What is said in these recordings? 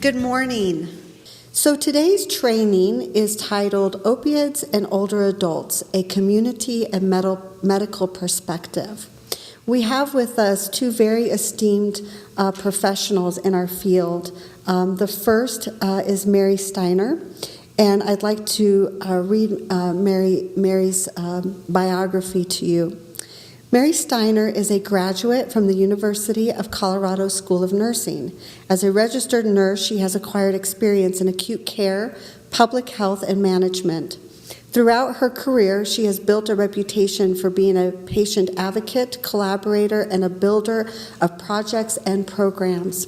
Good morning. So today's training is titled Opioids and Older Adults, a Community and Medical Perspective. We have with us two very esteemed professionals in our field. The first is Mary Steiner, and I'd like to read Mary's biography to you. Mary Steiner is a graduate from the University of Colorado School of Nursing. As a registered nurse, she has acquired experience in acute care, public health, and management. Throughout her career, she has built a reputation for being a patient advocate, collaborator, and a builder of projects and programs.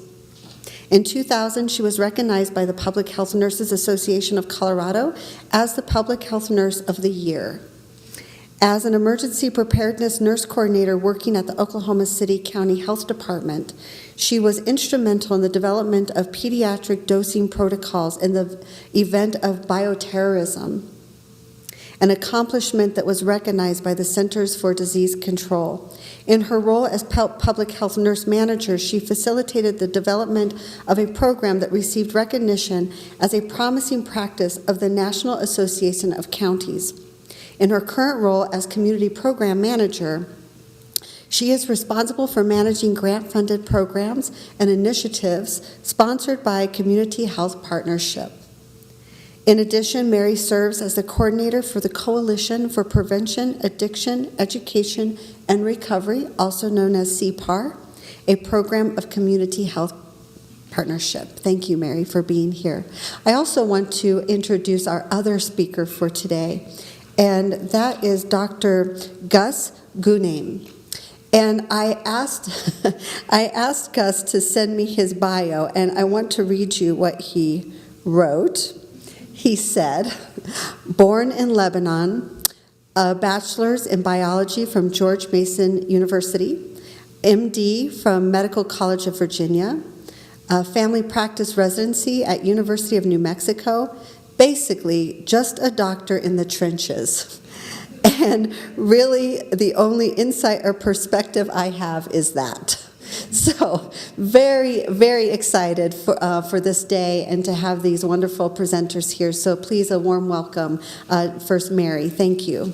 In 2000, she was recognized by the Public Health Nurses Association of Colorado as the Public Health Nurse of the Year. As an emergency preparedness nurse coordinator working at the Oklahoma City County Health Department, she was instrumental in the development of pediatric dosing protocols in the event of bioterrorism, an accomplishment that was recognized by the Centers for Disease Control. In her role as public health nurse manager, she facilitated the development of a program that received recognition as a promising practice of the National Association of Counties. In her current role as community program manager, she is responsible for managing grant-funded programs and initiatives sponsored by Community Health Partnership. In addition, Mary serves as the coordinator for the Coalition for Prevention, Addiction, Education, and Recovery, also known as CPAR, a program of Community Health Partnership. Thank you, Mary, for being here. I also want to introduce our other speaker for today, and that is Dr. Gus Gunaim. And I asked Gus to send me his bio, and I want to read you what he wrote. He said, born in Lebanon, a bachelor's in biology from George Mason University, MD from Medical College of Virginia, a family practice residency at University of New Mexico, basically just a doctor in the trenches. And really, the only insight or perspective I have is that. So very, very excited for this day and to have these wonderful presenters here. So please, a warm welcome. First, Mary, thank you.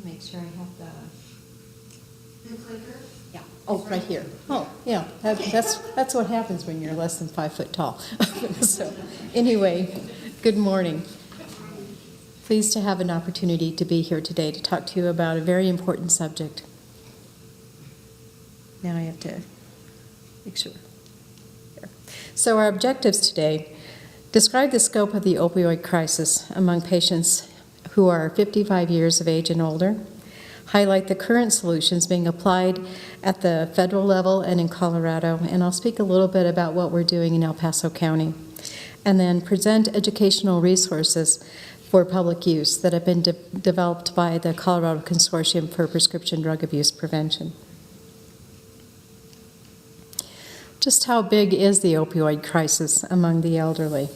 Make sure I have the clicker. Yeah. Oh, right here. Oh, yeah. That's what happens when you're less than 5 foot tall. So, anyway, good morning. Pleased to have an opportunity to be here today to talk to you about a very important subject. Now I have to make sure. Here. So our objectives today: describe the scope of the opioid crisis among patients who are 55 years of age and older, highlight the current solutions being applied at the federal level and in Colorado, and I'll speak a little bit about what we're doing in El Paso County, and then present educational resources for public use that have been developed by the Colorado Consortium for Prescription Drug Abuse Prevention. Just how big is the opioid crisis among the elderly?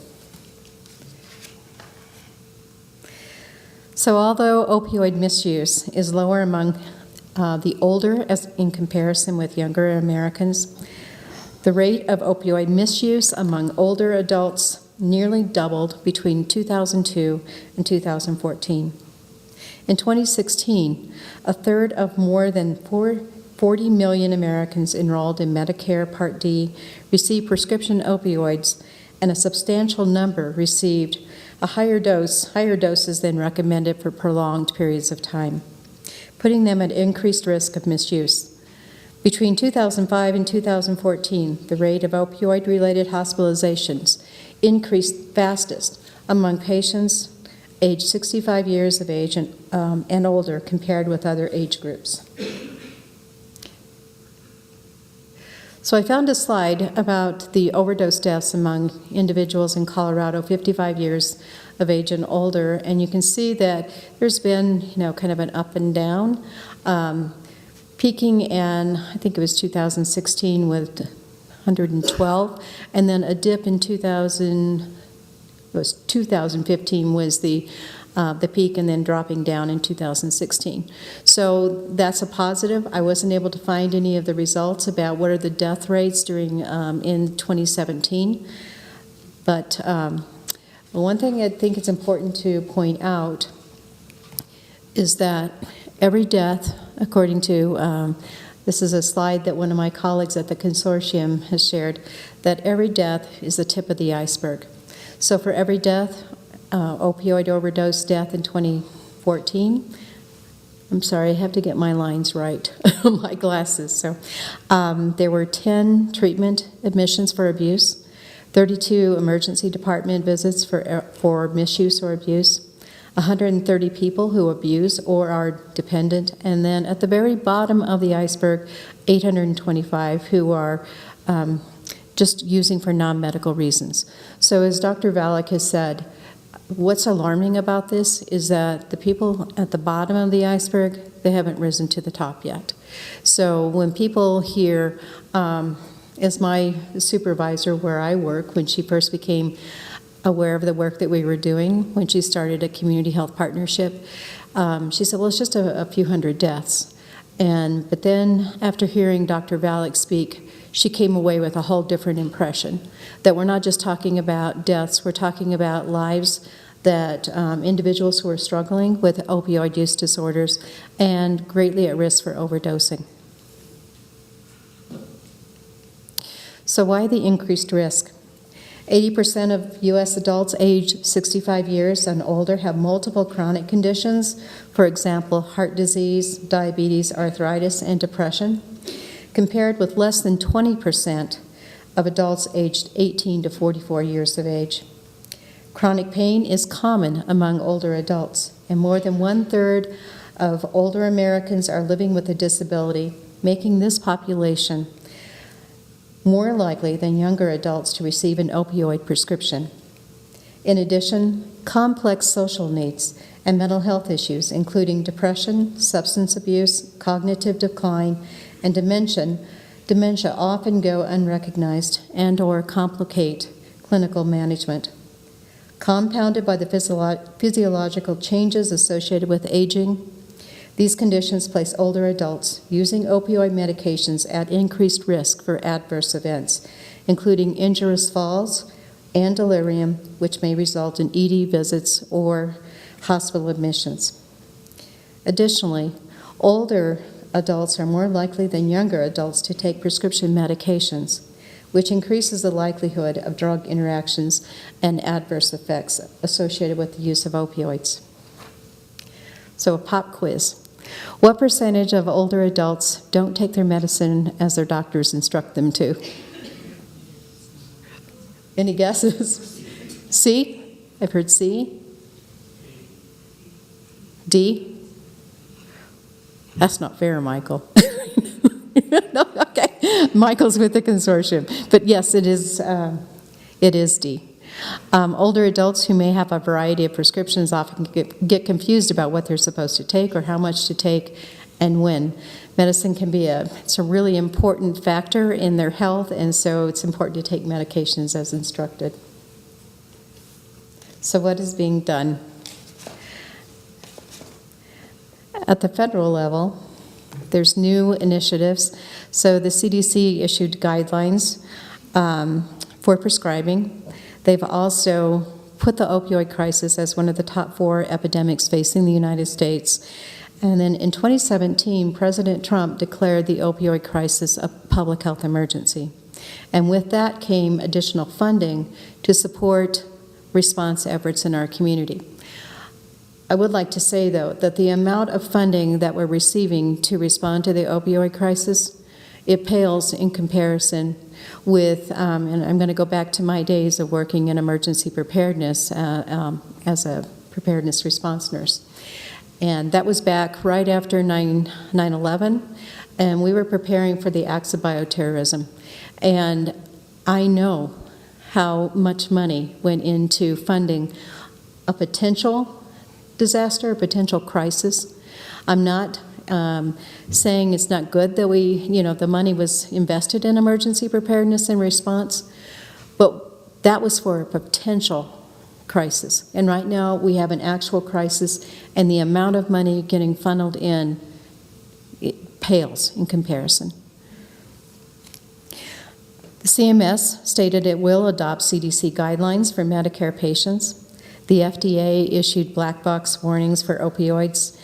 So although opioid misuse is lower among the older as in comparison with younger Americans, the rate of opioid misuse among older adults nearly doubled between 2002 and 2014. In 2016, a third of more than 40 million Americans enrolled in Medicare Part D received prescription opioids, and a substantial number received higher doses than recommended for prolonged periods of time, putting them at increased risk of misuse. Between 2005 and 2014, the rate of opioid-related hospitalizations increased fastest among patients aged 65 years of age and older compared with other age groups. So I found a slide about the overdose deaths among individuals in Colorado 55 years of age and older, and you can see that there's been, kind of an up and down, peaking in, I think it was 2016 with 112, and then a dip in 2000, was 2015 was the peak, and then dropping down in 2016. So that's a positive. I wasn't able to find any of the results about what are the death rates during in 2017. But one thing I think it's important to point out is that every death, according to, this is a slide that one of my colleagues at the consortium has shared, that every death is the tip of the iceberg. So for every death, opioid overdose death in 2014, I'm sorry, I have to get my lines right, my glasses. So there were 10 treatment admissions for abuse, 32 emergency department visits for misuse or abuse, 130 people who abuse or are dependent, and then at the very bottom of the iceberg, 825 who are just using for non-medical reasons. So as Dr. Valak has said, what's alarming about this is that the people at the bottom of the iceberg, they haven't risen to the top yet. So when people hear, as my supervisor where I work, when she first became aware of the work that we were doing, when she started a community health partnership, she said, well, it's just a few hundred deaths. But then after hearing Dr. Valak speak, she came away with a whole different impression, that we're not just talking about deaths, we're talking about lives that individuals who are struggling with opioid use disorders and greatly at risk for overdosing. So why the increased risk? 80% of U.S. adults aged 65 years and older have multiple chronic conditions, for example, heart disease, diabetes, arthritis, and depression, compared with less than 20% of adults aged 18 to 44 years of age. Chronic pain is common among older adults, and more than 1/3 of older Americans are living with a disability, making this population more likely than younger adults to receive an opioid prescription. In addition, complex social needs and mental health issues, including depression, substance abuse, cognitive decline, and dementia often go unrecognized and/or complicate clinical management. Compounded by the physiological changes associated with aging, these conditions place older adults using opioid medications at increased risk for adverse events, including injurious falls and delirium, which may result in ED visits or hospital admissions. Additionally, older adults are more likely than younger adults to take prescription medications, which increases the likelihood of drug interactions and adverse effects associated with the use of opioids. So a pop quiz. What percentage of older adults don't take their medicine as their doctors instruct them to? Any guesses? C? I've heard C. D? That's not fair, Michael. No, okay. Michael's with the consortium. But yes, it is D. Older adults who may have a variety of prescriptions often get confused about what they're supposed to take or how much to take and when. Medicine can be it's a really important factor in their health, and so it's important to take medications as instructed. So what is being done? At the federal level, there's new initiatives. So the CDC issued guidelines for prescribing. They've also put the opioid crisis as one of the top 4 epidemics facing the United States. And then in 2017, President Trump declared the opioid crisis a public health emergency. And with that came additional funding to support response efforts in our community. I would like to say, though, that the amount of funding that we're receiving to respond to the opioid crisis, it pales in comparison with, and I'm going to go back to my days of working in emergency preparedness as a preparedness response nurse. And that was back right after 9/11, and we were preparing for the acts of bioterrorism. And I know how much money went into funding a potential disaster, a potential crisis. I'm not saying it's not good that the money was invested in emergency preparedness and response, but that was for a potential crisis. And right now, we have an actual crisis, and the amount of money getting funneled in, it pales in comparison. The CMS stated it will adopt CDC guidelines for Medicare patients. The FDA issued black box warnings for opioids,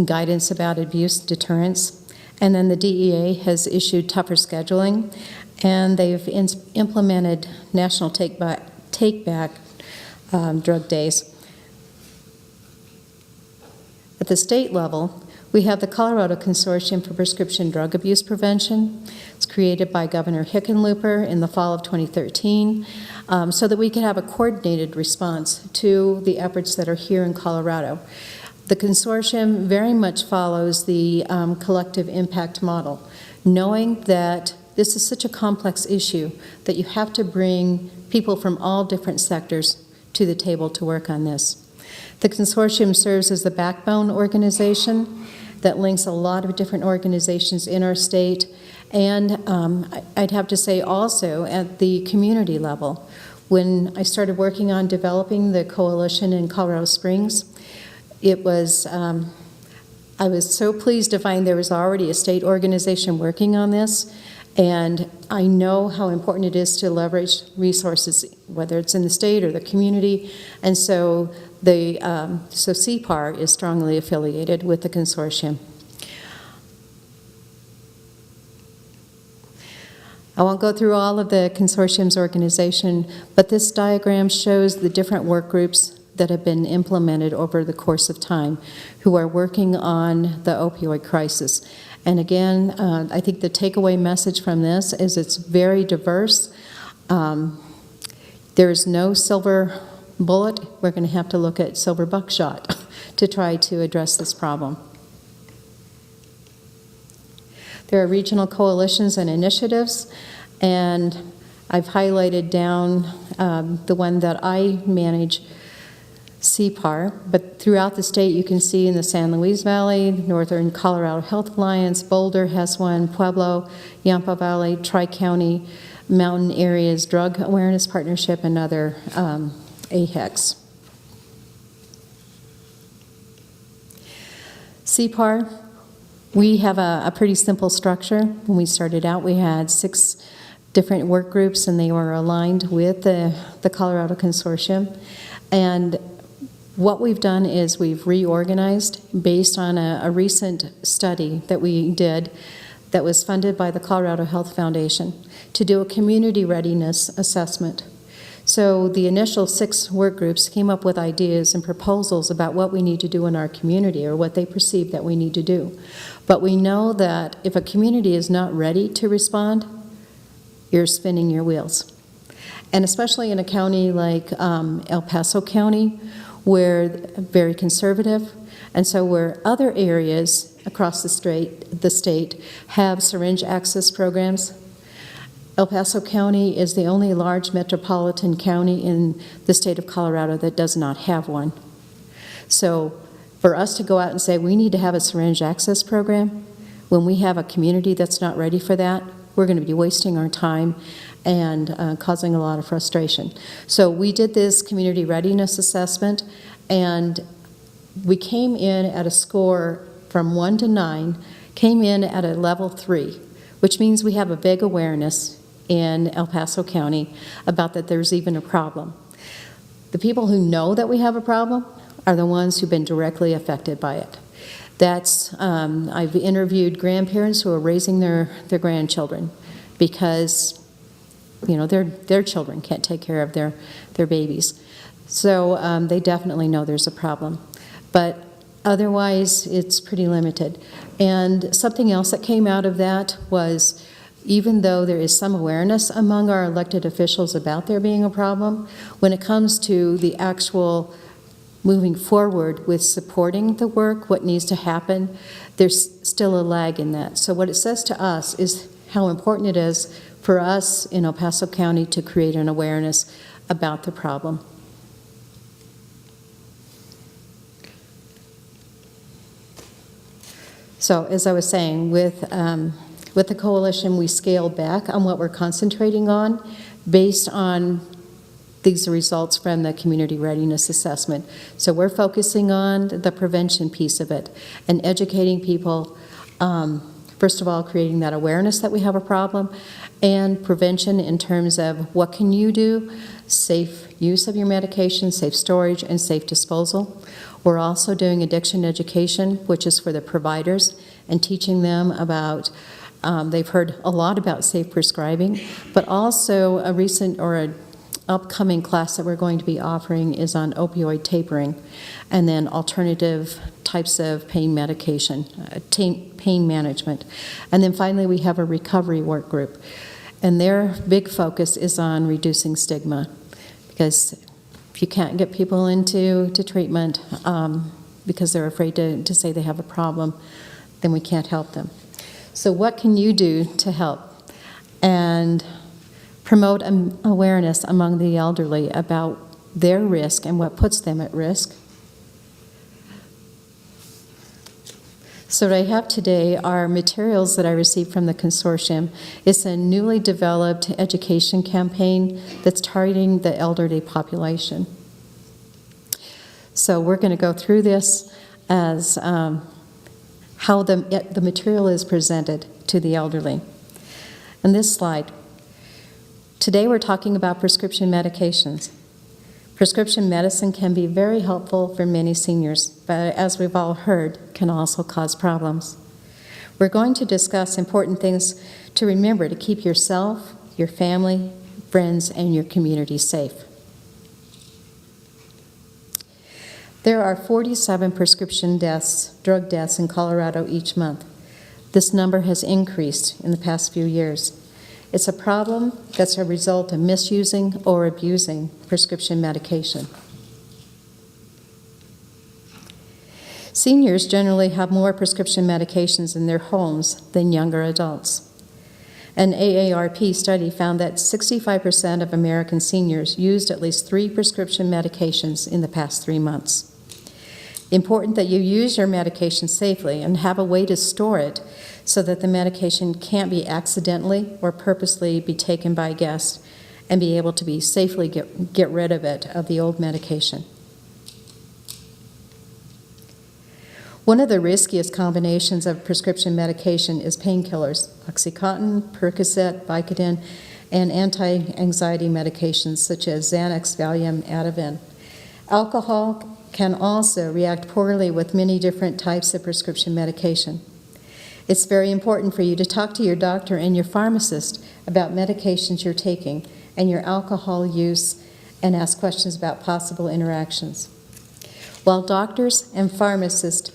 guidance about abuse deterrence. And then the DEA has issued tougher scheduling, and they've implemented national take-back drug days. At the state level, we have the Colorado Consortium for Prescription Drug Abuse Prevention. It's created by Governor Hickenlooper in the fall of 2013 so that we could have a coordinated response to the efforts that are here in Colorado. The consortium very much follows the collective impact model, knowing that this is such a complex issue that you have to bring people from all different sectors to the table to work on this. The consortium serves as the backbone organization that links a lot of different organizations in our state, and I'd have to say also at the community level. When I started working on developing the coalition in Colorado Springs, it was, I was so pleased to find there was already a state organization working on this, and I know how important it is to leverage resources, whether it's in the state or the community, and so so CPAR is strongly affiliated with the consortium. I won't go through all of the consortium's organization, but this diagram shows the different work groups that have been implemented over the course of time who are working on the opioid crisis. And again, I think the takeaway message from this is it's very diverse. There's no silver bullet. We're going to have to look at silver buckshot to try to address this problem. There are regional coalitions and initiatives, and I've highlighted down the one that I manage, CPAR, but throughout the state you can see in the San Luis Valley, Northern Colorado Health Alliance, Boulder has one, Pueblo, Yampa Valley, Tri-County, Mountain Areas Drug Awareness Partnership, and other AHECs. CPAR, we have a pretty simple structure. When we started out, we had 6 different work groups, and they were aligned with the Colorado Consortium. And what we've done is we've reorganized based on a recent study that we did that was funded by the Colorado Health Foundation to do a community readiness assessment. So the initial 6 work groups came up with ideas and proposals about what we need to do in our community or what they perceive that we need to do. But we know that if a community is not ready to respond, you're spinning your wheels. And especially in a county like El Paso County, where very conservative, and so where other areas across the state have syringe access programs. El Paso County is the only large metropolitan county in the state of Colorado that does not have one. So for us to go out and say we need to have a syringe access program when we have a community that's not ready for that, we're going to be wasting our time and causing a lot of frustration. So we did this community readiness assessment, and we came in at a score from 1 to 9, came in at a level 3, which means we have a big awareness in El Paso County about that there's even a problem. The people who know that we have a problem are the ones who've been directly affected by it. That's, I've interviewed grandparents who are raising their grandchildren because, you know, their children can't take care of their babies. So they definitely know there's a problem. But otherwise, it's pretty limited. And something else that came out of that was, even though there is some awareness among our elected officials about there being a problem, when it comes to the actual moving forward with supporting the work, what needs to happen, there's still a lag in that. So what it says to us is how important it is for us in El Paso County to create an awareness about the problem. So as I was saying, with the coalition, we scaled back on what we're concentrating on based on These are results from the community readiness assessment. So we're focusing on the prevention piece of it and educating people, first of all, creating that awareness that we have a problem, and prevention in terms of what can you do, safe use of your medication, safe storage, and safe disposal. We're also doing addiction education, which is for the providers, and teaching them about, they've heard a lot about safe prescribing, but also a recent or a upcoming class that we're going to be offering is on opioid tapering, and then alternative types of pain medication, pain management. And then finally, we have a recovery work group, and their big focus is on reducing stigma, because if you can't get people into treatment because they're afraid to say they have a problem, then we can't help them. So what can you do to help? And promote awareness among the elderly about their risk and what puts them at risk. So what I have today are materials that I received from the consortium. It's a newly developed education campaign that's targeting the elderly population. So we're going to go through this as how the material is presented to the elderly. And this slide. Today we're talking about prescription medications. Prescription medicine can be very helpful for many seniors, but as we've all heard, can also cause problems. We're going to discuss important things to remember to keep yourself, your family, friends, and your community safe. There are 47 prescription deaths, drug deaths in Colorado each month. This number has increased in the past few years. It's a problem that's a result of misusing or abusing prescription medication. Seniors generally have more prescription medications in their homes than younger adults. An AARP study found that 65% of American seniors used at least 3 prescription medications in the past 3 months. Important that you use your medication safely and have a way to store it so that the medication can't be accidentally or purposely be taken by a guest, and be able to be safely get rid of it, of the old medication. One of the riskiest combinations of prescription medication is painkillers, Oxycontin, Percocet, Vicodin, and anti-anxiety medications such as Xanax, Valium, Ativan. Alcohol can also react poorly with many different types of prescription medication. It's very important for you to talk to your doctor and your pharmacist about medications you're taking and your alcohol use, and ask questions about possible interactions. While doctors and pharmacists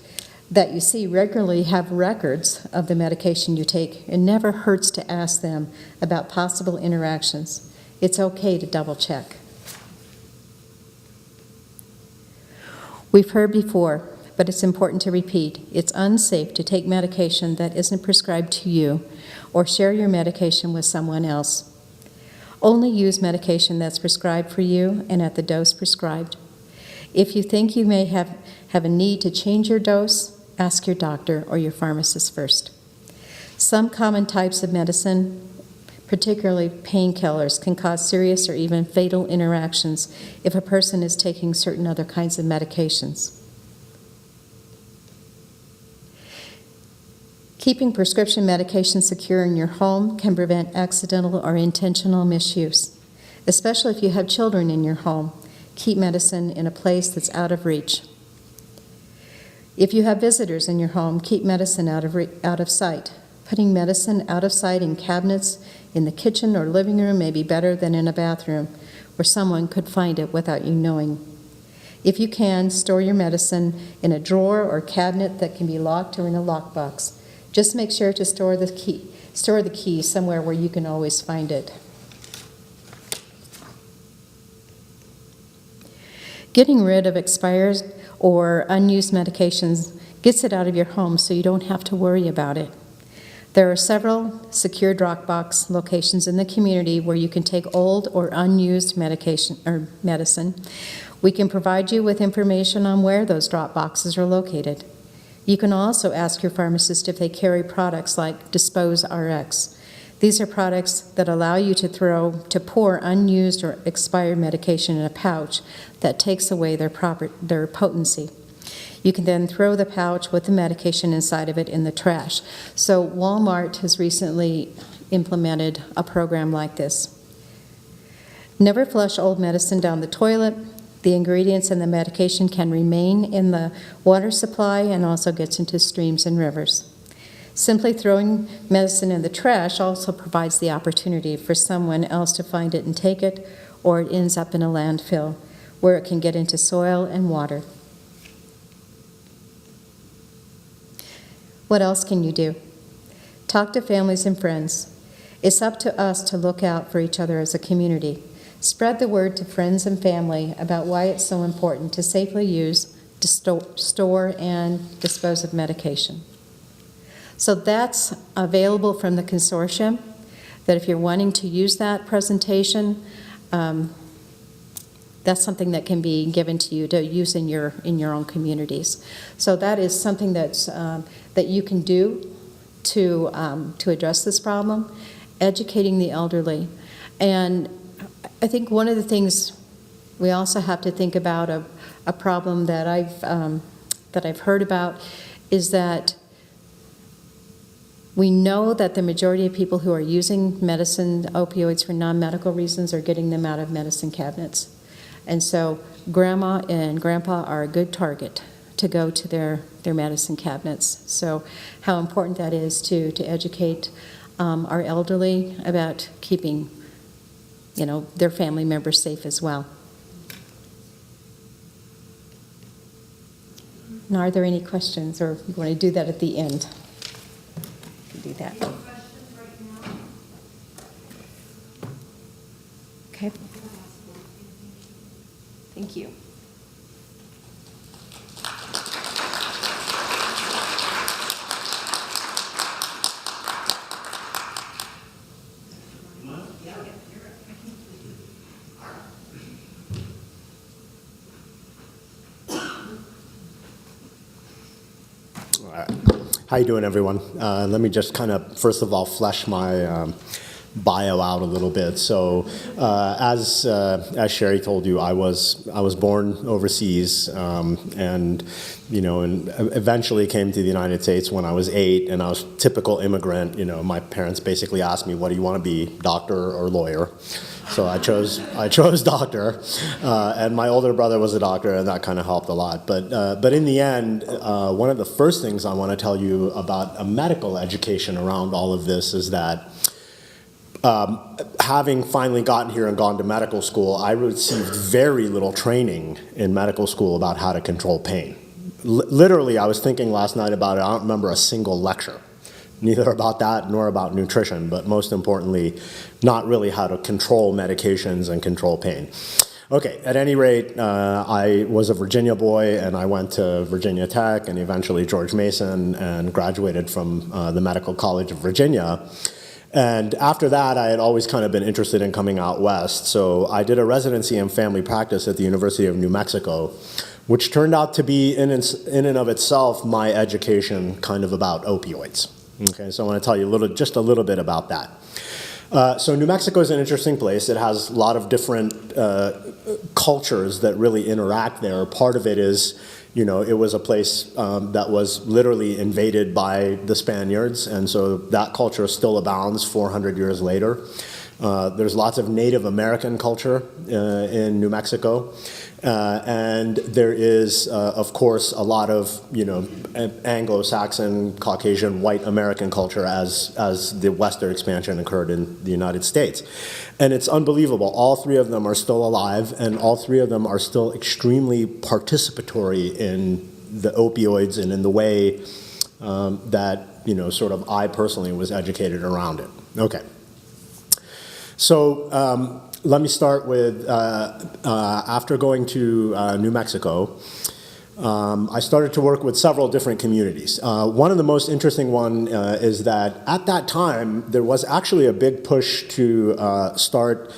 that you see regularly have records of the medication you take, it never hurts to ask them about possible interactions. It's okay to double check. We've heard before, but it's important to repeat, it's unsafe to take medication that isn't prescribed to you or share your medication with someone else. Only use medication that's prescribed for you and at the dose prescribed. If you think you may have a need to change your dose, ask your doctor or your pharmacist first. Some common types of medicine, particularly painkillers, can cause serious or even fatal interactions if a person is taking certain other kinds of medications. Keeping prescription medication secure in your home can prevent accidental or intentional misuse. Especially if you have children in your home, keep medicine in a place that's out of reach. If you have visitors in your home, keep medicine out of sight. Putting medicine out of sight in cabinets in the kitchen or living room may be better than in a bathroom where someone could find it without you knowing. If you can, store your medicine in a drawer or cabinet that can be locked or in a lockbox. Just make sure to store the key somewhere where you can always find it. Getting rid of expired or unused medications gets it out of your home so you don't have to worry about it. There are several secure Dropbox locations in the community where you can take old or unused medication or medicine. We can provide you with information on where those drop boxes are located. You can also ask your pharmacist if they carry products like Dispose RX. These are products that allow you to pour unused or expired medication in a pouch that takes away their potency. You can then throw the pouch with the medication inside of it in the trash. So Walmart has recently implemented a program like this. Never flush old medicine down the toilet. The ingredients in the medication can remain in the water supply and also gets into streams and rivers. Simply throwing medicine in the trash also provides the opportunity for someone else to find it and take it, or it ends up in a landfill where it can get into soil and water. What else can you do? Talk to families and friends. It's up to us to look out for each other as a community. Spread the word to friends and family about why it's so important to safely use, store, and dispose of medication. So that's available from the consortium, that if you're wanting to use that presentation, that's something that can be given to you to use in your own communities. So that is something that's, that you can do to address this problem, educating the elderly. And I think one of the things we also have to think about, a problem that I've heard about, is that we know that the majority of people who are using medicine, opioids, for non-medical reasons are getting them out of medicine cabinets. And so grandma and grandpa are a good target to go to their medicine cabinets. So how important that is to educate our elderly about keeping, their family members safe as well. Now, are there any questions, or you want to do that at the end? Do that. Any questions right now? Okay. Thank you. How you doing, everyone? Let me just kind of, first of all, flesh my bio out a little bit. So, as Sherry told you, I was born overseas, and eventually came to the United States when I was 8, and I was a typical immigrant. My parents basically asked me, "What do you want to be, doctor or lawyer?" So I chose doctor, and my older brother was a doctor, and that kind of helped a lot. But in the end, one of the first things I want to tell you about a medical education around all of this is that having finally gotten here and gone to medical school, I received very little training in medical school about how to control pain. Literally, I was thinking last night about it. I don't remember a single lecture, neither about that nor about nutrition, but most importantly, not really how to control medications and control pain. Okay, at any rate, I was a Virginia boy, and I went to Virginia Tech and eventually George Mason and graduated from the Medical College of Virginia. And after that, I had always kind of been interested in coming out west. So I did a residency in family practice at the University of New Mexico, which turned out to be, in and of itself, my education kind of about opioids. Okay, so I want to tell you just a little bit about that. So New Mexico is an interesting place. It has a lot of different cultures that really interact there. Part of it is, it was a place that was literally invaded by the Spaniards, and so that culture still abounds 400 years later. There's lots of Native American culture in New Mexico, and there is, of course, a lot of Anglo-Saxon, Caucasian, white American culture as the Western expansion occurred in the United States. And it's unbelievable. All three of them are still alive, and all three of them are still extremely participatory in the opioids and in the way that sort of I personally was educated around it. Okay. So let me start with, after going to New Mexico, I started to work with several different communities. One of the most interesting one is that at that time, there was actually a big push to start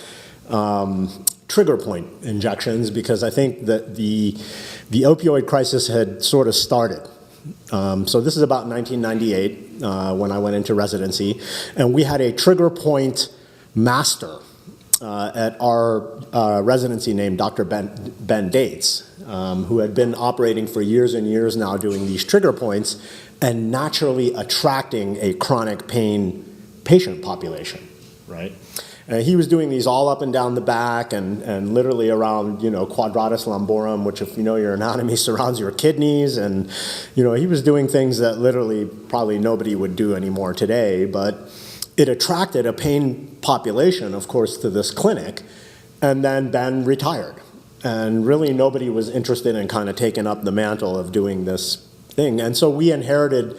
trigger point injections, because I think that the opioid crisis had sort of started. So this is about 1998. when I went into residency, and we had a trigger point master at our residency named Dr. Ben Dates, who had been operating for years and years now doing these trigger points and naturally attracting a chronic pain patient population, right? And he was doing these all up and down the back and literally around, quadratus lumborum, which if you know your anatomy surrounds your kidneys. And, he was doing things that literally probably nobody would do anymore today. But it attracted a pain population, of course, to this clinic. And then Ben retired. And really nobody was interested in kind of taking up the mantle of doing this thing. And so we inherited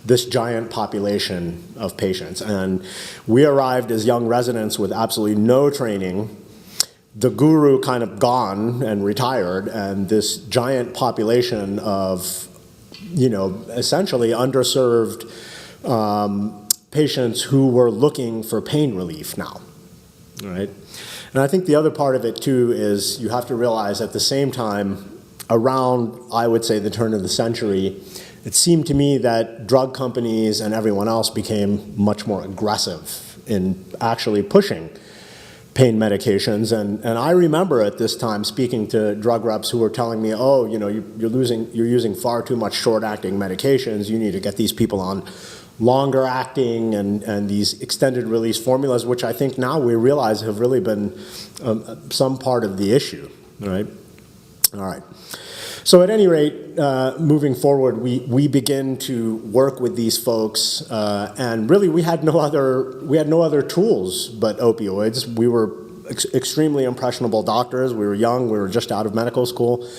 this giant population of patients. And we arrived as young residents with absolutely no training, the guru kind of gone and retired, and this giant population of, essentially underserved patients who were looking for pain relief now, right? And I think the other part of it too is you have to realize at the same time, around, I would say, the turn of the century, it seemed to me that drug companies and everyone else became much more aggressive in actually pushing pain medications. And I remember at this time speaking to drug reps who were telling me, you're using far too much short-acting medications. You need to get these people on longer acting and these extended release formulas, which I think now we realize have really been some part of the issue, right? All right. So at any rate, moving forward, we begin to work with these folks, and really we had no other tools but opioids. We were extremely impressionable doctors. We were young. We were just out of medical school,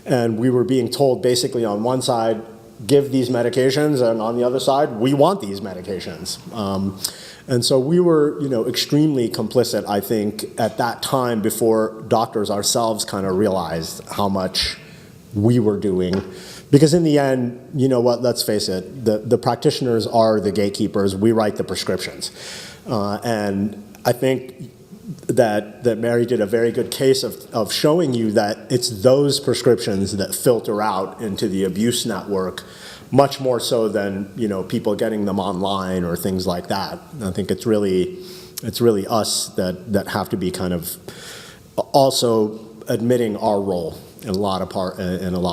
and we were being told basically on one side, give these medications, and on the other side, we want these medications. And so we were, extremely complicit, I think, at that time before doctors ourselves kind of realized how much we were doing. Because in the end, let's face it, the practitioners are the gatekeepers. We write the prescriptions. And I think that Mary did a very good case of showing you that it's those prescriptions that filter out into the abuse network much more so than, people getting them online or things like that. I think it's really us that have to be kind of also admitting our role in a lot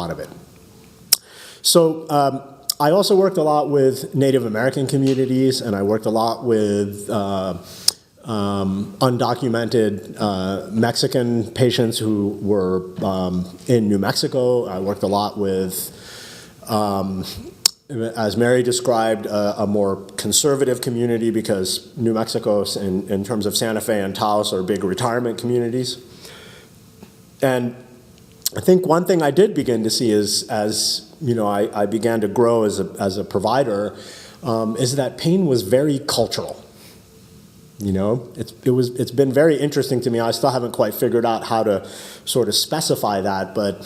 of it. So I also worked a lot with Native American communities, and I worked a lot with undocumented Mexican patients who were in New Mexico. I worked a lot with, as Mary described, a more conservative community, because New Mexico, in terms of Santa Fe and Taos, are big retirement communities. And I think one thing I did begin to see is, as I began to grow as a provider, is that pain was very cultural. It's been very interesting to me. I still haven't quite figured out how to sort of specify that, but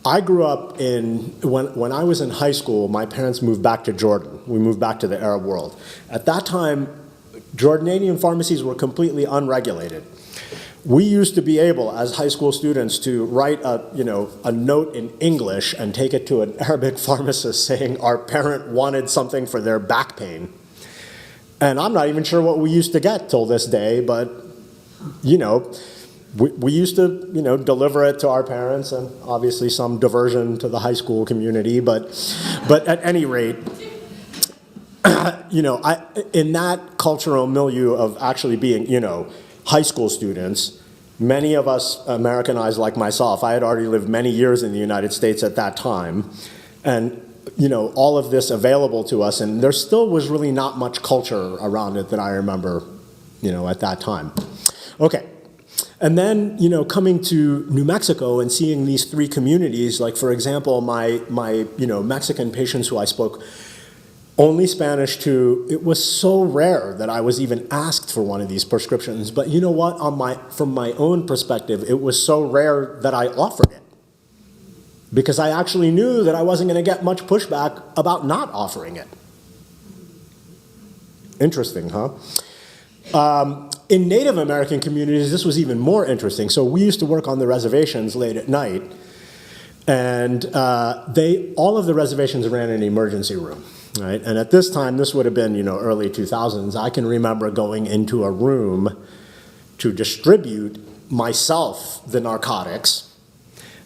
I grew up when I was in high school, my parents moved back to Jordan. We moved back to the Arab world. At that time, Jordanian pharmacies were completely unregulated. We used to be able, as high school students, to write a note in English and take it to an Arabic pharmacist saying our parent wanted something for their back pain. And I'm not even sure what we used to get till this day, but, we used to, deliver it to our parents, and obviously some diversion to the high school community. But at any rate, in that cultural milieu of actually being, high school students, many of us Americanized like myself. I had already lived many years in the United States at that time, and all of this available to us, and there still was really not much culture around it that I remember, at that time. Okay, and then coming to New Mexico and seeing these three communities, like for example, my Mexican patients who I spoke only Spanish to, it was so rare that I was even asked for one of these prescriptions. But you know what? From my own perspective, it was so rare that I offered it, because I actually knew that I wasn't going to get much pushback about not offering it. Interesting, huh? In Native American communities, this was even more interesting. So we used to work on the reservations late at night, And all of the reservations ran in an emergency room, right? And at this time, this would have been, early 2000s, I can remember going into a room to distribute myself the narcotics.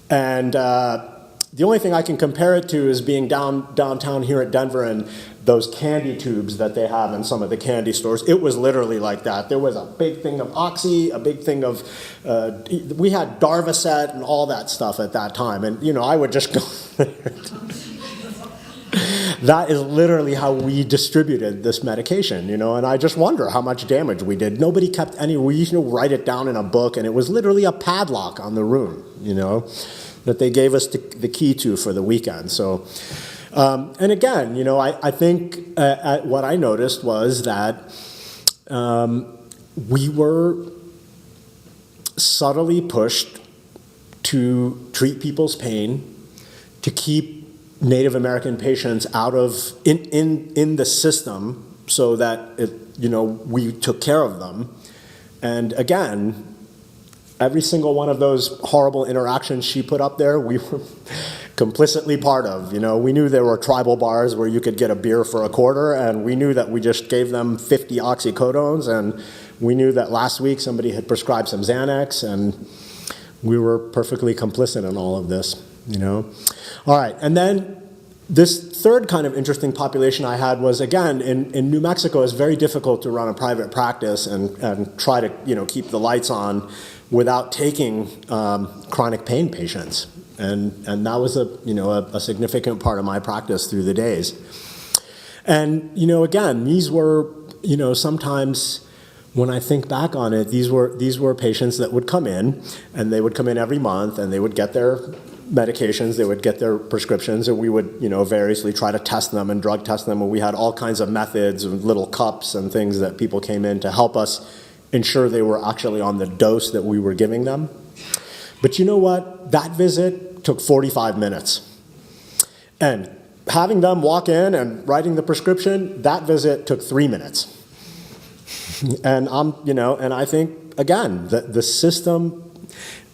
And the only thing I can compare it to is being downtown here at Denver and those candy tubes that they have in some of the candy stores. It was literally like that. There was a big thing of Oxy, a big thing of, we had Darvocet and all that stuff at that time. And, I would just go there. That is literally how we distributed this medication, and I just wonder how much damage we did. Nobody kept any, we used to write it down in a book, and it was literally a padlock on the room, that they gave us the key to for the weekend. So, and again, I think what I noticed was that we were subtly pushed to treat people's pain, to keep Native American patients out of in the system so that we took care of them. And again, every single one of those horrible interactions she put up there, we were complicitly part of. We knew there were tribal bars where you could get a beer for a quarter, and we knew that we just gave them 50 oxycodones, and we knew that last week somebody had prescribed some Xanax, and we were perfectly complicit in all of this, All right, and then this third kind of interesting population I had was, again, in New Mexico, it's very difficult to run a private practice and try to, keep the lights on without taking chronic pain patients. And that was a significant part of my practice through the days. And, again, these were, sometimes when I think back on it, these were patients that would come in, and they would come in every month, and they would get their medications, they would get their prescriptions, and we would, variously try to test them and drug test them, and we had all kinds of methods and little cups and things that people came in to help us ensure they were actually on the dose that we were giving them. But you know what? That visit took 45 minutes. And having them walk in and writing the prescription, that visit took 3 minutes. And and I think, again, the system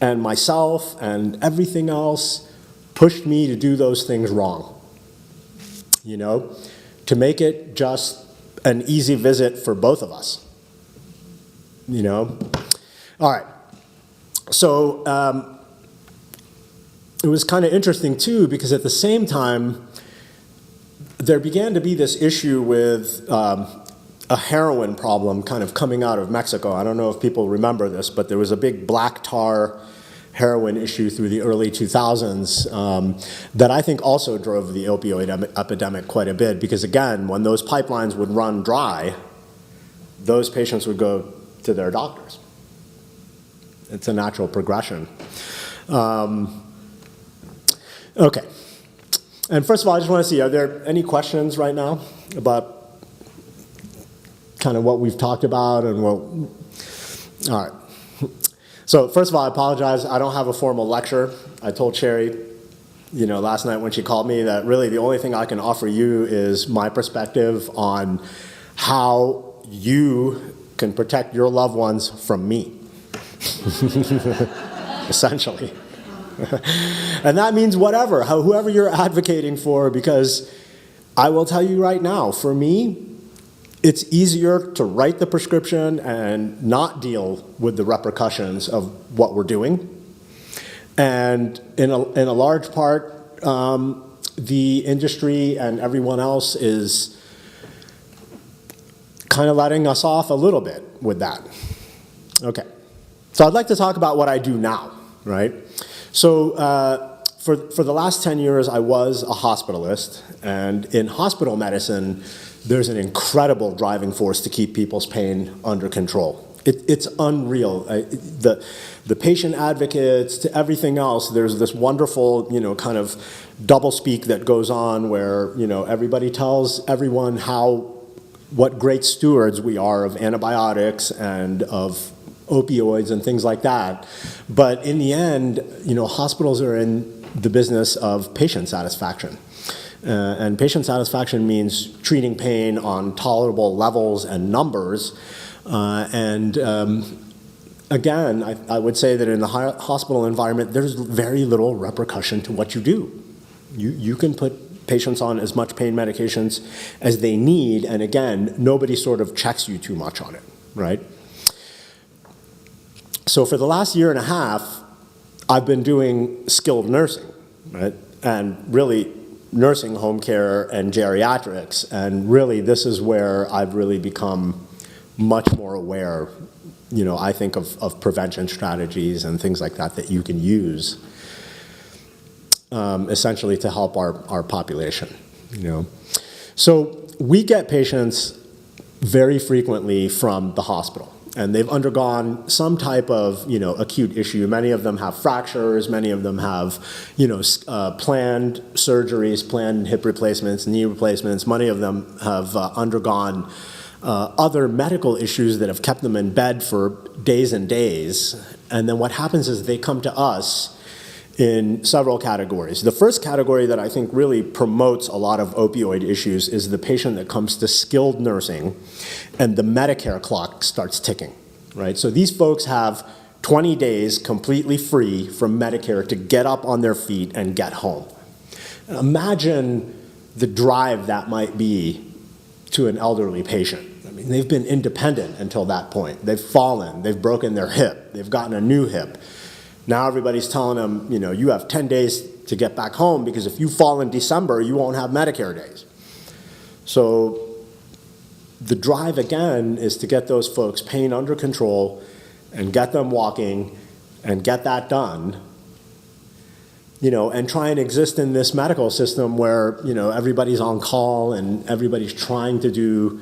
and myself and everything else pushed me to do those things wrong, to make it just an easy visit for both of us, All right. So it was kind of interesting, too, because at the same time, there began to be this issue with a heroin problem kind of coming out of Mexico. I don't know if people remember this, but there was a big black tar heroin issue through the early 2000s that I think also drove the opioid epidemic quite a bit, because again, when those pipelines would run dry, those patients would go to their doctors. It's a natural progression. Okay. And first of all, I just want to see, are there any questions right now about kind of what we've talked about and what... All right. So first of all, I apologize. I don't have a formal lecture. I told Sherry, last night when she called me that really the only thing I can offer you is my perspective on how you can protect your loved ones from me, essentially. And that means whatever, whoever you're advocating for, because I will tell you right now, for me, it's easier to write the prescription and not deal with the repercussions of what we're doing. And in a large part, the industry and everyone else is kind of letting us off a little bit with that. Okay. So I'd like to talk about what I do now, right? So for the last 10 years, I was a hospitalist. And in hospital medicine, there's an incredible driving force to keep people's pain under control. It's unreal. The patient advocates to everything else, there's this wonderful, kind of doublespeak that goes on where, everybody tells everyone what great stewards we are of antibiotics and of opioids and things like that. But in the end, hospitals are in the business of patient satisfaction. And patient satisfaction means treating pain on tolerable levels and numbers. And again, I would say that in the hospital environment, there's very little repercussion to what you do. You can put patients on as much pain medications as they need, and again, nobody sort of checks you too much on it, right? So for the last year and a half, I've been doing skilled nursing, right? And really nursing home care and geriatrics, and really this is where I've really become much more aware, I think of prevention strategies and things like that you can use essentially to help our population, So we get patients very frequently from the hospital, and they've undergone some type of, acute issue. Many of them have fractures, many of them have, planned surgeries, planned hip replacements, knee replacements. Many of them have undergone other medical issues that have kept them in bed for days and days. And then what happens is they come to us in several categories. The first category that I think really promotes a lot of opioid issues is the patient that comes to skilled nursing and the Medicare clock starts ticking, right? So these folks have 20 days completely free from Medicare to get up on their feet and get home. Imagine the drive that might be to an elderly patient. I mean, they've been independent until that point. They've fallen, they've broken their hip, they've gotten a new hip. Now everybody's telling them, you have 10 days to get back home because if you fall in December, you won't have Medicare days. So the drive again is to get those folks' pain under control and get them walking and get that done, and try and exist in this medical system where, everybody's on call and everybody's trying to do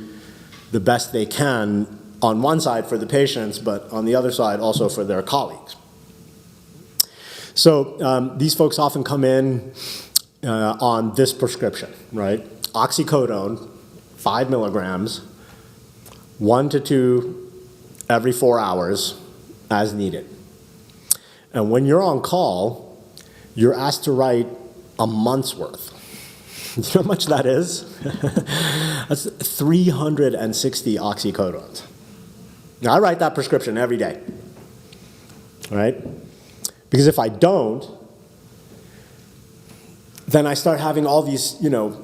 the best they can on one side for the patients, but on the other side also for their colleagues. So these folks often come in on this prescription, right? Oxycodone, 5 milligrams, 1 to 2 every 4 hours as needed. And when you're on call, you're asked to write a month's worth. You know how much that is? That's 360 oxycodones. Now, I write that prescription every day, right? Because if I don't, then I start having all these,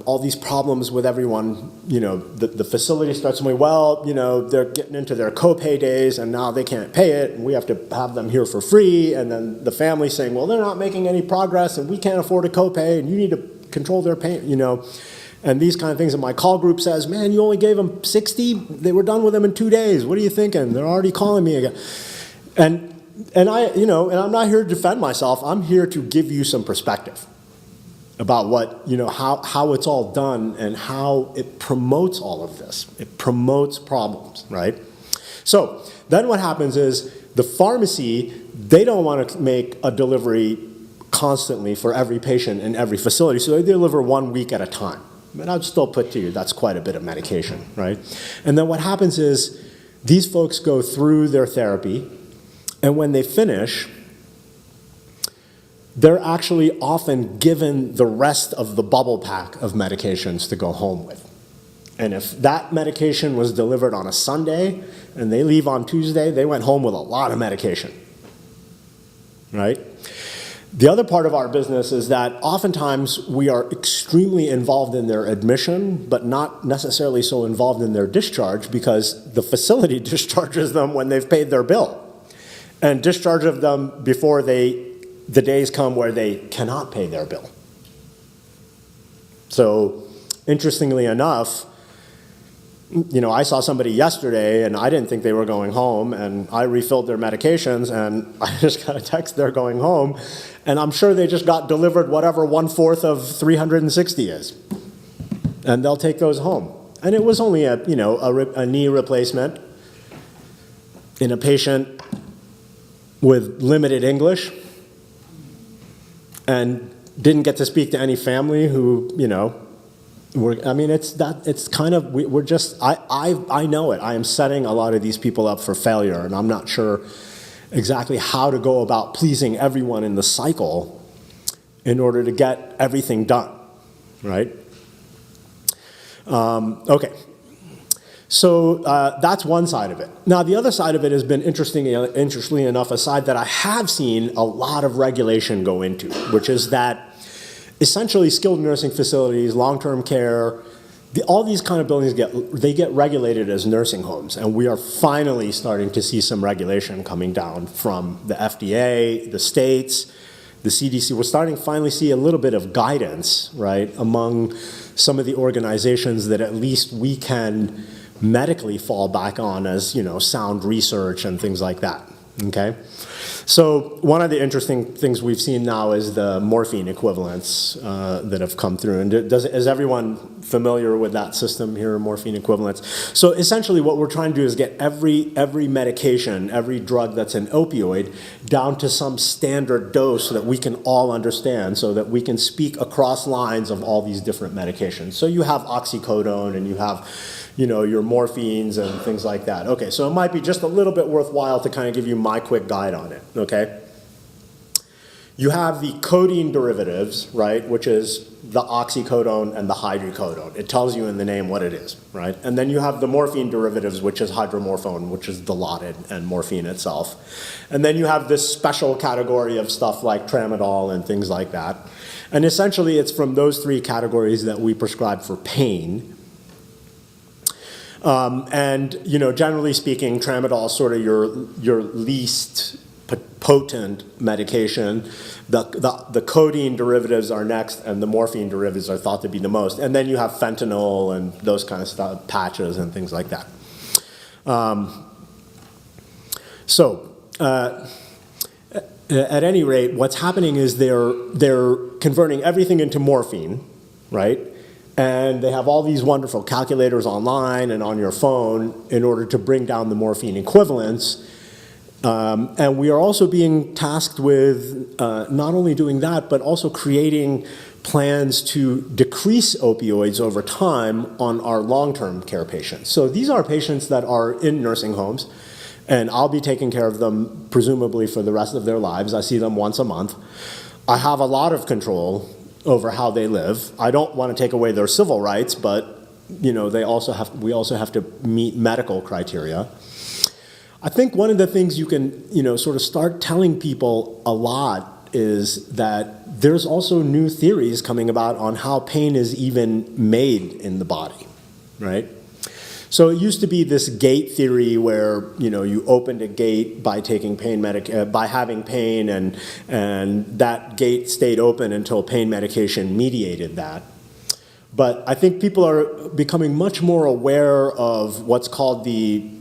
all these problems with everyone. The facility starts saying, well, they're getting into their copay days and now they can't pay it and we have to have them here for free. And then the family saying, well, they're not making any progress and we can't afford a copay and you need to control their pain, and these kind of things. And my call group says, man, you only gave them 60. They were done with them in 2 days. What are you thinking? They're already calling me again. And I, and I'm not here to defend myself. I'm here to give you some perspective about what, how it's all done and how it promotes all of this. It promotes problems, right? So then what happens is the pharmacy, they don't want to make a delivery constantly for every patient in every facility, so they deliver 1 week at a time. And I'd still put to you, that's quite a bit of medication, right? And then what happens is these folks go through their therapy, and when they finish, they're actually often given the rest of the bubble pack of medications to go home with. And if that medication was delivered on a Sunday and they leave on Tuesday, they went home with a lot of medication, right? The other part of our business is that oftentimes we are extremely involved in their admission, but not necessarily so involved in their discharge because the facility discharges them when they've paid their bill and discharges them before the days come where they cannot pay their bill. So interestingly enough, I saw somebody yesterday and I didn't think they were going home and I refilled their medications and I just got a text they're going home and I'm sure they just got delivered whatever 1/4 of 360 is. And they'll take those home. And it was only a knee replacement in a patient with limited English and didn't get to speak to any family who, it's kind of, we're just, I know it. I am setting a lot of these people up for failure, and I'm not sure exactly how to go about pleasing everyone in the cycle in order to get everything done, right? Okay. So that's one side of it. Now, the other side of it has been, interestingly enough, a side that I have seen a lot of regulation go into, which is that essentially skilled nursing facilities, long-term care, all these kind of buildings get regulated as nursing homes, and we are finally starting to see some regulation coming down from the FDA, the states, the CDC. We're starting to finally see a little bit of guidance, right, among some of the organizations that at least we can medically fall back on as, sound research and things like that, okay? So one of the interesting things we've seen now is the morphine equivalents that have come through. And is everyone familiar with that system here, morphine equivalents? So essentially what we're trying to do is get every medication, every drug that's an opioid, down to some standard dose so that we can all understand, so that we can speak across lines of all these different medications. So you have oxycodone and you have your morphines and things like that. Okay, so it might be just a little bit worthwhile to kind of give you my quick guide on it, okay? You have the codeine derivatives, right, which is the oxycodone and the hydrocodone. It tells you in the name what it is, right? And then you have the morphine derivatives, which is hydromorphone, which is Dilaudid, and morphine itself. And then you have this special category of stuff like tramadol and things like that. And essentially it's from those three categories that we prescribe for pain. Generally speaking, tramadol is sort of your least potent medication. The codeine derivatives are next, and the morphine derivatives are thought to be the most. And then you have fentanyl and those kind of stuff, patches and things like that. At any rate, what's happening is they're converting everything into morphine, right? And they have all these wonderful calculators online and on your phone in order to bring down the morphine equivalents. And we are also being tasked with not only doing that, but also creating plans to decrease opioids over time on our long-term care patients. So these are patients that are in nursing homes, and I'll be taking care of them presumably for the rest of their lives. I see them once a month. I have a lot of control over how they live. I don't want to take away their civil rights, but we also have to meet medical criteria. I think one of the things you can sort of start telling people a lot is that there's also new theories coming about on how pain is even made in the body, right? So it used to be this gate theory where you opened a gate by taking by having pain, and that gate stayed open until pain medication mediated that. But I think people are becoming much more aware of what's called the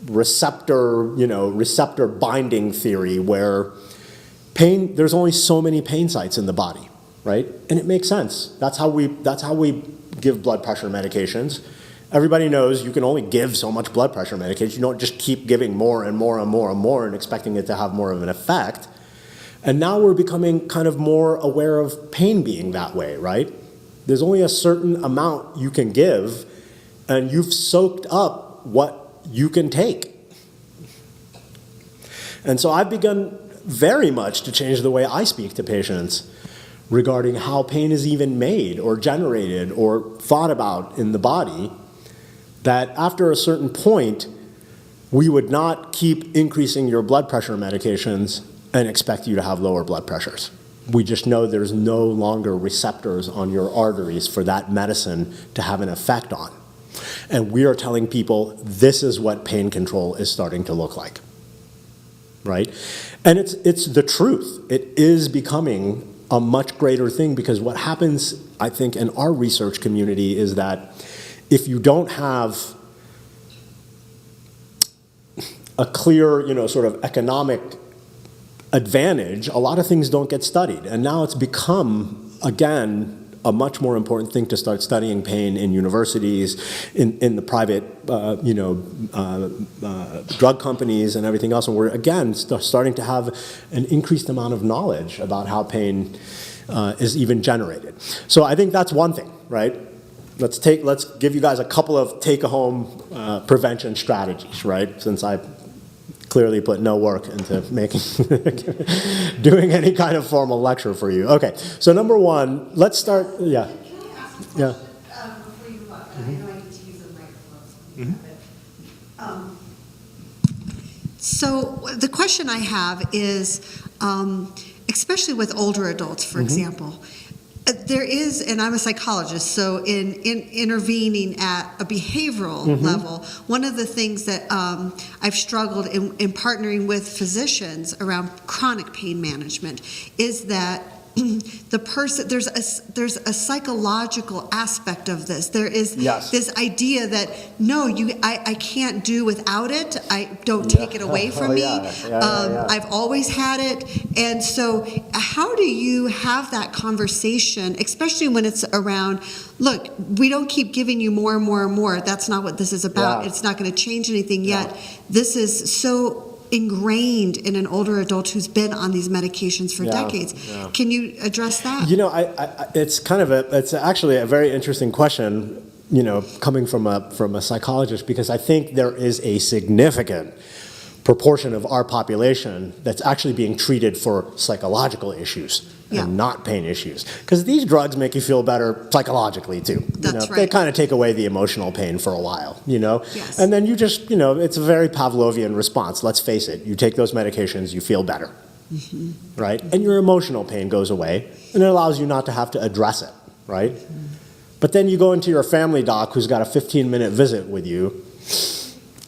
receptor binding theory, where there's only so many pain sites in the body, right? And it makes sense. That's how we give blood pressure medications. Everybody knows you can only give so much blood pressure medication. You don't just keep giving more and more and more and more and expecting it to have more of an effect. And now we're becoming kind of more aware of pain being that way, right? There's only a certain amount you can give, and you've soaked up what you can take. And so I've begun very much to change the way I speak to patients regarding how pain is even made or generated or thought about in the body, that after a certain point, we would not keep increasing your blood pressure medications and expect you to have lower blood pressures. We just know there's no longer receptors on your arteries for that medicine to have an effect on. And we are telling people this is what pain control is starting to look like, right? And it's the truth. It is becoming a much greater thing, because what happens, I think, in our research community is that if you don't have a clear, sort of economic advantage, a lot of things don't get studied. And now it's become, again, a much more important thing to start studying pain in universities, in the private, drug companies and everything else. And we're, again, starting to have an increased amount of knowledge about how pain is even generated. So I think that's one thing, right? Let's give you guys a couple of take-home prevention strategies, right? Since I clearly put no work into doing any kind of formal lecture for you. Okay, so number one, let's start. Yeah. Can I ask a question before you move on? I know I need to use the microphone. So the question I have is, especially with older adults, for example, there is, and I'm a psychologist, so in intervening at a behavioral level, one of the things that I've struggled in partnering with physicians around chronic pain management is that the person, there's a psychological aspect of this. There is this idea that I can't do without it. I don't take it away from me. I've always had it. And so how do you have that conversation, especially when it's around, look, we don't keep giving you more and more and more. That's not what this is about. It's not going to change anything yet. This is so ingrained in an older adult who's been on these medications for decades. Can you address that? It's actually a very interesting question, coming from a psychologist, because I think there is a significant proportion of our population that's actually being treated for psychological issues and not pain issues. Because these drugs make you feel better psychologically too. That's right. They kind of take away the emotional pain for a while, Yes. And then you just, it's a very Pavlovian response. Let's face it. You take those medications, you feel better, right? And your emotional pain goes away, and it allows you not to have to address it, right? But then you go into your family doc who's got a 15-minute visit with you,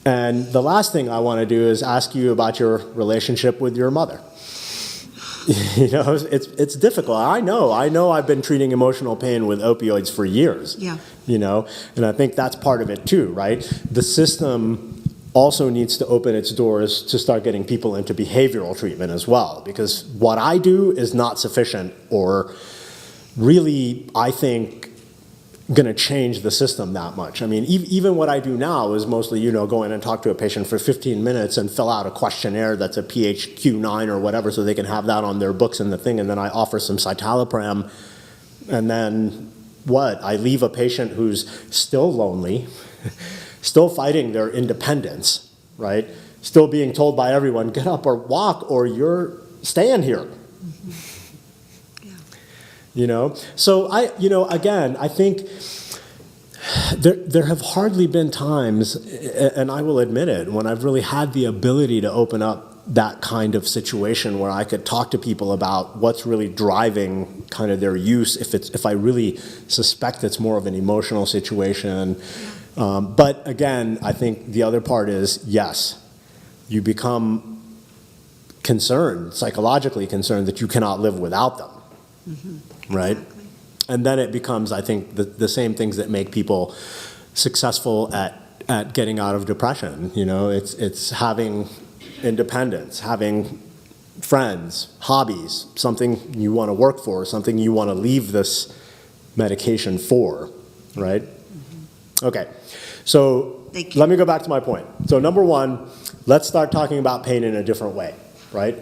and the last thing I want to do is ask you about your relationship with your mother. It's difficult. I know I've been treating emotional pain with opioids for years. And I think that's part of it too, right? The system also needs to open its doors to start getting people into behavioral treatment as well, because what I do is not sufficient or really, I think, going to change the system that much. I mean, even what I do now is mostly, go in and talk to a patient for 15 minutes and fill out a questionnaire that's a PHQ-9 or whatever, so they can have that on their books and the thing, and then I offer some citalopram, and then what? I leave a patient who's still lonely, still fighting their independence, right? Still being told by everyone, get up or walk or you're staying here. So again, I think there have hardly been times, and I will admit it, when I've really had the ability to open up that kind of situation where I could talk to people about what's really driving kind of their use, if I really suspect it's more of an emotional situation. But again, I think the other part is, yes, you become concerned, psychologically concerned, that you cannot live without them. Right? Exactly. And then it becomes, I think, the same things that make people successful at getting out of depression. It's having independence, having friends, hobbies, something you want to work for, something you want to leave this medication for, right? Okay, so let me go back to my point. So number one, let's start talking about pain in a different way, right?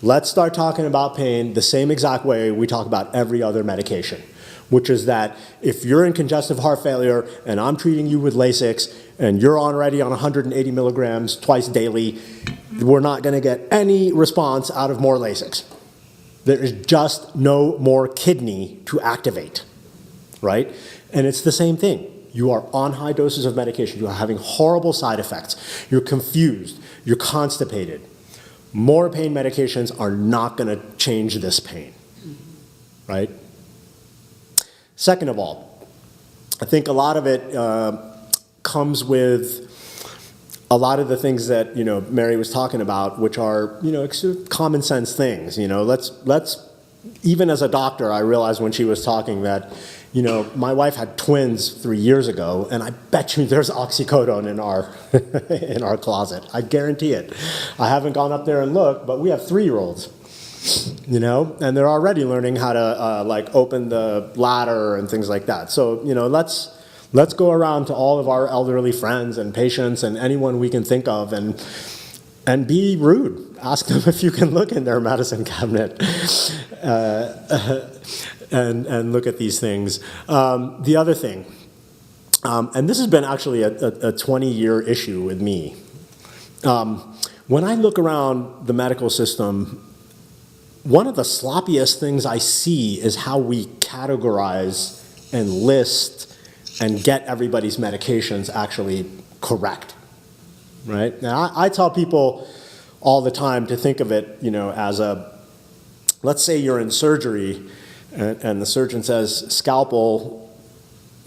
Let's start talking about pain the same exact way we talk about every other medication, which is that if you're in congestive heart failure and I'm treating you with Lasix and you're already on 180 milligrams twice daily, we're not going to get any response out of more Lasix. There is just no more kidney to activate, right? And it's the same thing. You are on high doses of medication. You are having horrible side effects. You're confused. You're constipated. More pain medications are not going to change this pain, right? Second of all, I think a lot of it comes with a lot of the things that Mary was talking about, which are common sense things. Let's even as a doctor, I realized when she was talking that my wife had twins 3 years ago, and I bet you there's oxycodone in our in our closet. I guarantee it. I haven't gone up there and looked, but we have 3-year-olds, and they're already learning how to open the ladder and things like that. So let's go around to all of our elderly friends and patients and anyone we can think of and be rude. Ask them if you can look in their medicine cabinet. And look at these things. The other thing, and this has been actually a 20-year issue with me. When I look around the medical system, one of the sloppiest things I see is how we categorize and list and get everybody's medications actually correct, right? Now, I tell people all the time to think of it, as let's say you're in surgery and the surgeon says scalpel,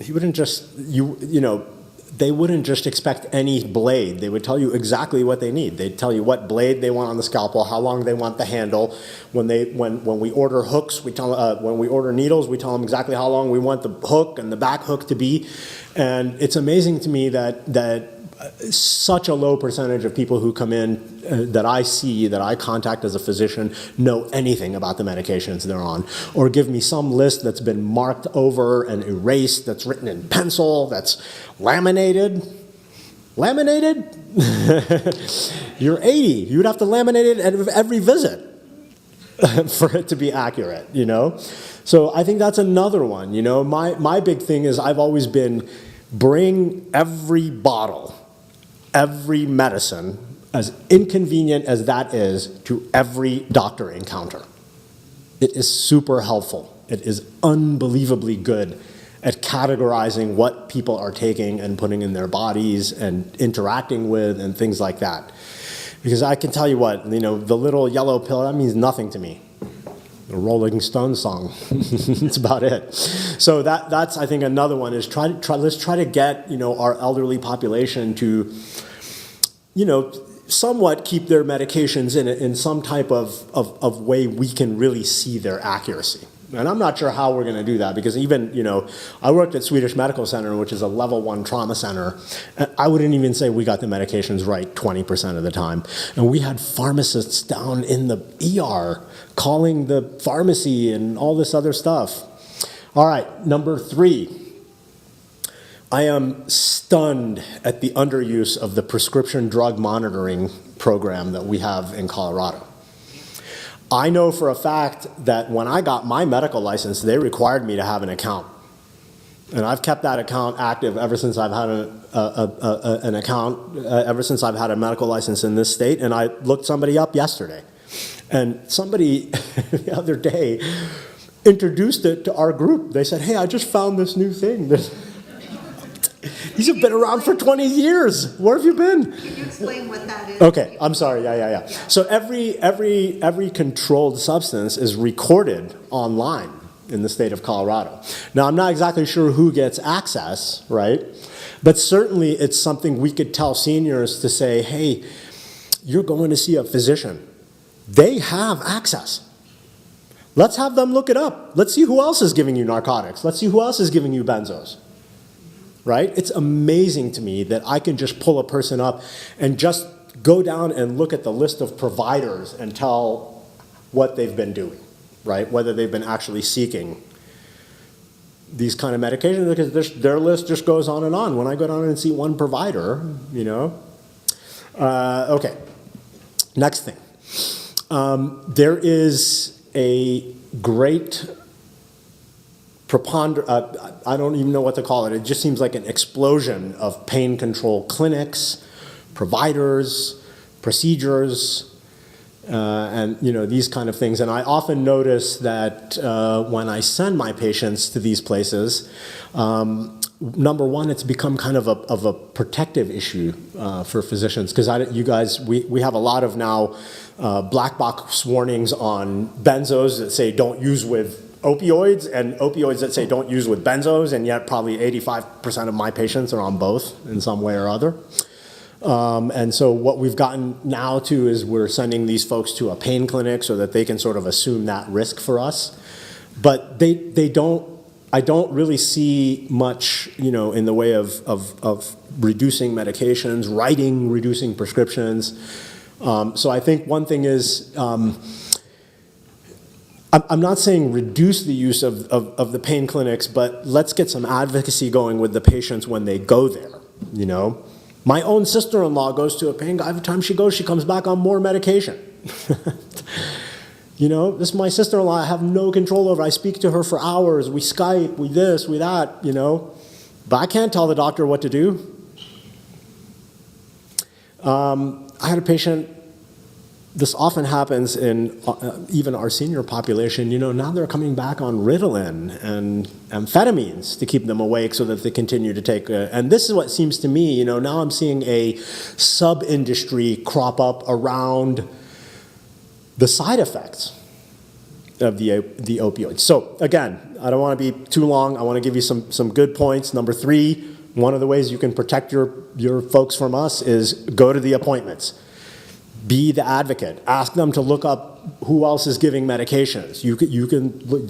he wouldn't just, they wouldn't just expect any blade. They would tell you exactly what they need. They'd tell you what blade they want on the scalpel, how long they want the handle. When we order hooks, when we order needles, we tell them exactly how long we want the hook and the back hook to be. And it's amazing to me that such a low percentage of people who come in that I contact as a physician know anything about the medications they're on, or give me some list that's been marked over and erased, that's written in pencil, that's laminated. Laminated? You're 80. You'd have to laminate it at every visit for it to be accurate, So I think that's another one, My big thing is I've always been bring every bottle, every medicine, as inconvenient as that is, to every doctor encounter. It is super helpful. It is unbelievably good at categorizing what people are taking and putting in their bodies and interacting with and things like that. Because I can tell you what, the little yellow pill, that means nothing to me. The Rolling Stones song. That's about it. So that's I think another one is let's try to get our elderly population to somewhat keep their medications in some type of way we can really see their accuracy. And I'm not sure how we're going to do that, because even, I worked at Swedish Medical Center, which is a level 1 trauma center, and I wouldn't even say we got the medications right 20% of the time. And we had pharmacists down in the ER calling the pharmacy and all this other stuff. All right, number 3. I am stunned at the underuse of the prescription drug monitoring program that we have in Colorado. I know for a fact that when I got my medical license, they required me to have an account. And I've kept that account active ever since I've had an account, ever since I've had a medical license in this state. And I looked somebody up yesterday. And somebody the other day introduced it to our group. They said, hey, I just found this new thing. These have been around for 20 years. Where have you been? Can you explain what that is? Okay, I'm sorry. Yeah. So every controlled substance is recorded online in the state of Colorado. Now, I'm not exactly sure who gets access, right? But certainly it's something we could tell seniors to say, hey, you're going to see a physician. They have access. Let's have them look it up. Let's see who else is giving you narcotics. Let's see who else is giving you benzos. Right? It's amazing to me that I can just pull a person up and just go down and look at the list of providers and tell what they've been doing, right? Whether they've been actually seeking these kind of medications, because their list just goes on and on. When I go down and see one provider, Okay, next thing. There is a great I don't even know what to call it. It just seems like an explosion of pain control clinics, providers, procedures, and these kind of things. And I often notice that when I send my patients to these places, number one, it's become kind of a protective issue for physicians, because you guys, we have a lot of now black box warnings on benzos that say don't use with opioids, and opioids that say don't use with benzos, and yet probably 85% of my patients are on both in some way or other. And so what we've gotten now to is we're sending these folks to a pain clinic so that they can sort of assume that risk for us. But I don't really see much, in the way of reducing medications, reducing prescriptions. So I think one thing is, I'm not saying reduce the use of the pain clinics, but let's get some advocacy going with the patients when they go there, My own sister-in-law goes to a pain guy. Every time she goes, she comes back on more medication. This is my sister-in-law I have no control over. I speak to her for hours. We Skype, we this, we that, But I can't tell the doctor what to do. I had a patient this often happens in even our senior population. Now they're coming back on Ritalin and amphetamines to keep them awake so that they continue to take. And this is what seems to me, now I'm seeing a sub-industry crop up around the side effects of the opioids. So again, I don't want to be too long. I want to give you some good points. Number 3, one of the ways you can protect your folks from us is go to the appointments. Be the advocate. Ask them to look up who else is giving medications.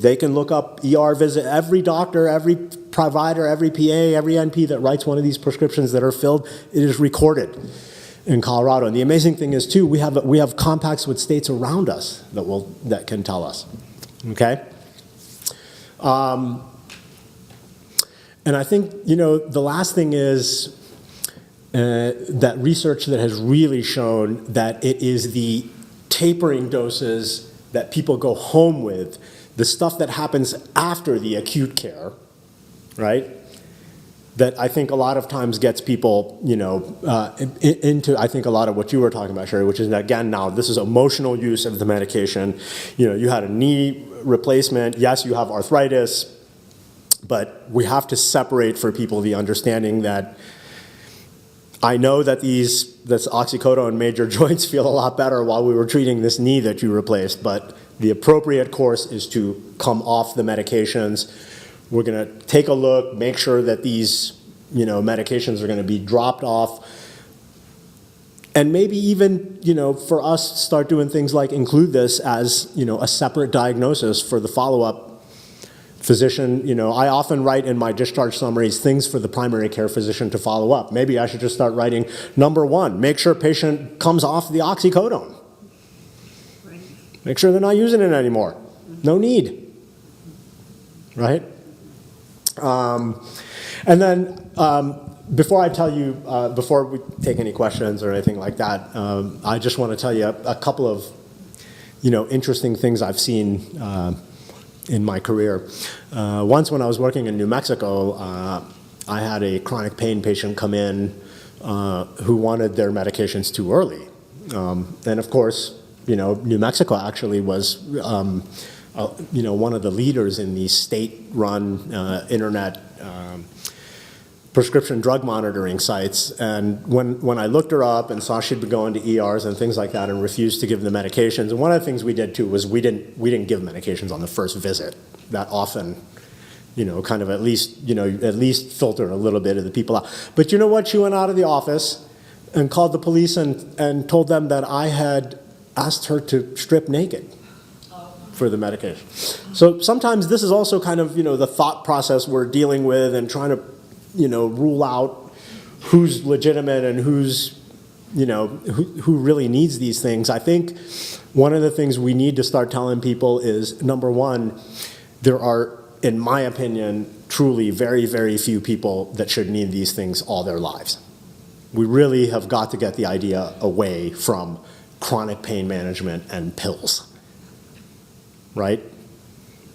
They can look up ER visit. Every doctor, every provider, every PA, every NP that writes one of these prescriptions that are filled, it is recorded in Colorado. And the amazing thing is too, we have compacts with states around us that can tell us. Okay. And I think the last thing is. That research that has really shown that it is the tapering doses that people go home with, the stuff that happens after the acute care, right? That I think a lot of times gets people, into I think a lot of what you were talking about, Sherry, which is again now this is emotional use of the medication. You had a knee replacement. Yes, you have arthritis, but we have to separate for people the understanding that. I know that this oxycodone major joints feel a lot better while we were treating this knee that you replaced, but the appropriate course is to come off the medications. We're going to take a look, make sure that these, medications are going to be dropped off. And maybe even, for us, start doing things like include this as, a separate diagnosis for the follow-up physician. I often write in my discharge summaries things for the primary care physician to follow up. Maybe I should just start writing, number 1, make sure patient comes off the oxycodone. Right. Make sure they're not using it anymore. No need. Right? And then before I tell you, before we take any questions or anything like that, I just want to tell you a couple of, interesting things I've seen in my career. Once when I was working in New Mexico, I had a chronic pain patient come in who wanted their medications too early. And of course, New Mexico actually was, one of the leaders in the state-run internet prescription drug monitoring sites. And when I looked her up and saw she'd been going to ERs and things like that and refused to give the medications, and one of the things we did too was we didn't give medications on the first visit that often, kind of at least filter a little bit of the people out. But you know what? She went out of the office and called the police and told them that I had asked her to strip naked for the medication. So sometimes this is also kind of, the thought process we're dealing with and trying to rule out who's legitimate and who's, who really needs these things. I think one of the things we need to start telling people is, number 1, there are, in my opinion, truly very, very few people that should need these things all their lives. We really have got to get the idea away from chronic pain management and pills, right?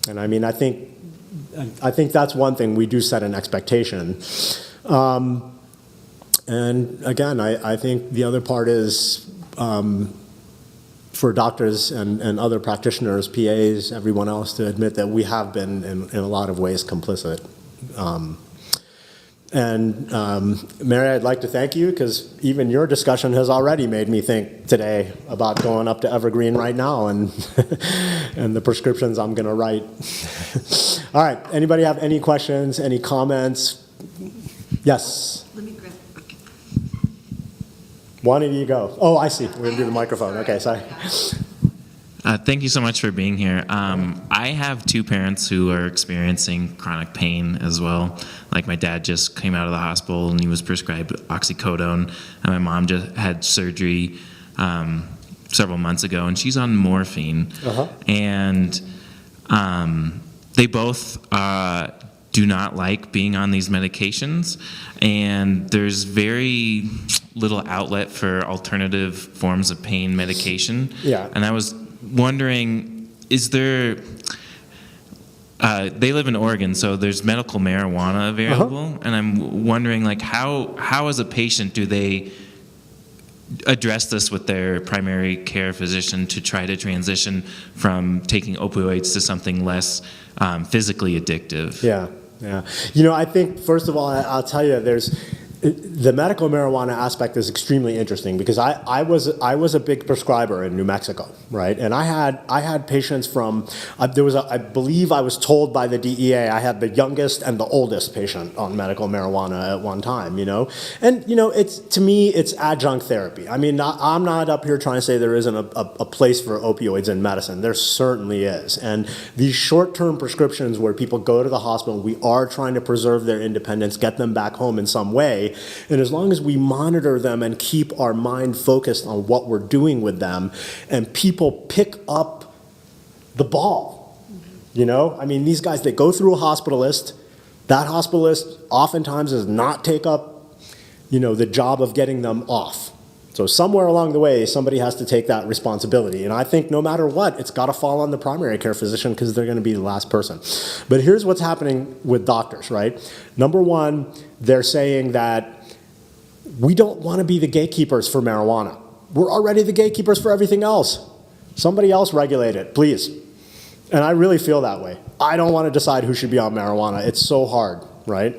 And I mean, I think that's one thing. We do set an expectation. And again, I think the other part is for doctors and other practitioners, PAs, everyone else to admit that we have been in a lot of ways complicit. Mary, I'd like to thank you because even your discussion has already made me think today about going up to Evergreen right now and and the prescriptions I'm going to write. All right. Anybody have any questions, any comments? Yes. Let me grab. Okay. One of you go. Oh, I see. We're going to do the microphone. Okay, sorry. Thank you so much for being here. I have 2 parents who are experiencing chronic pain as well. Like my dad just came out of the hospital and he was prescribed oxycodone, and my mom just had surgery several months ago, and she's on morphine. Uh-huh. And they both do not like being on these medications, and there's very little outlet for alternative forms of pain medication. Yeah. And I was wondering, is there, they live in Oregon, so there's medical marijuana available, and I'm wondering, like, how as a patient do they address this with their primary care physician to try to transition from taking opioids to something less physically addictive? Yeah, yeah. You know, I think, first of all, I'll tell you, the medical marijuana aspect is extremely interesting because I was a big prescriber in New Mexico, right? And I had patients from I believe I was told by the DEA I had the youngest and the oldest patient on medical marijuana at one time, you know. And you know, to me it's adjunct therapy. I mean, I'm not up here trying to say there isn't a place for opioids in medicine. There certainly is. And these short-term prescriptions where people go to the hospital, we are trying to preserve their independence, get them back home in some way. And as long as we monitor them and keep our mind focused on what we're doing with them, and people pick up the ball, you know? I mean, these guys, they go through a hospitalist. That hospitalist oftentimes does not take up, you know, the job of getting them off. So somewhere along the way, somebody has to take that responsibility. And I think no matter what, it's got to fall on the primary care physician because they're going to be the last person. But here's what's happening with doctors, right? Number one, they're saying that we don't want to be the gatekeepers for marijuana. We're already the gatekeepers for everything else. Somebody else regulate it, please. And I really feel that way. I don't want to decide who should be on marijuana. It's so hard, right?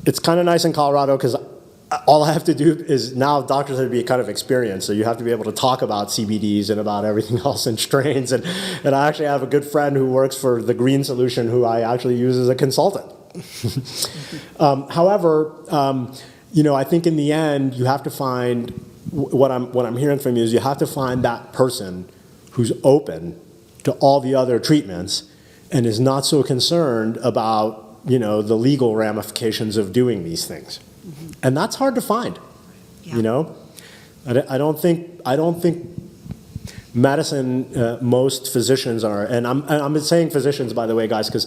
It's kind of nice in Colorado because all I have to do is now doctors have to be kind of experienced, so you have to be able to talk about CBDs and about everything else and strains. And I actually have a good friend who works for the Green Solution who I actually use as a consultant. However, you know, I think in the end you have to find what I'm hearing from you is you have to find that person who's open to all the other treatments and is not so concerned about, you know, the legal ramifications of doing these things. And that's hard to find, you know. I don't think medicine, most physicians are, and I'm saying physicians, by the way, guys, because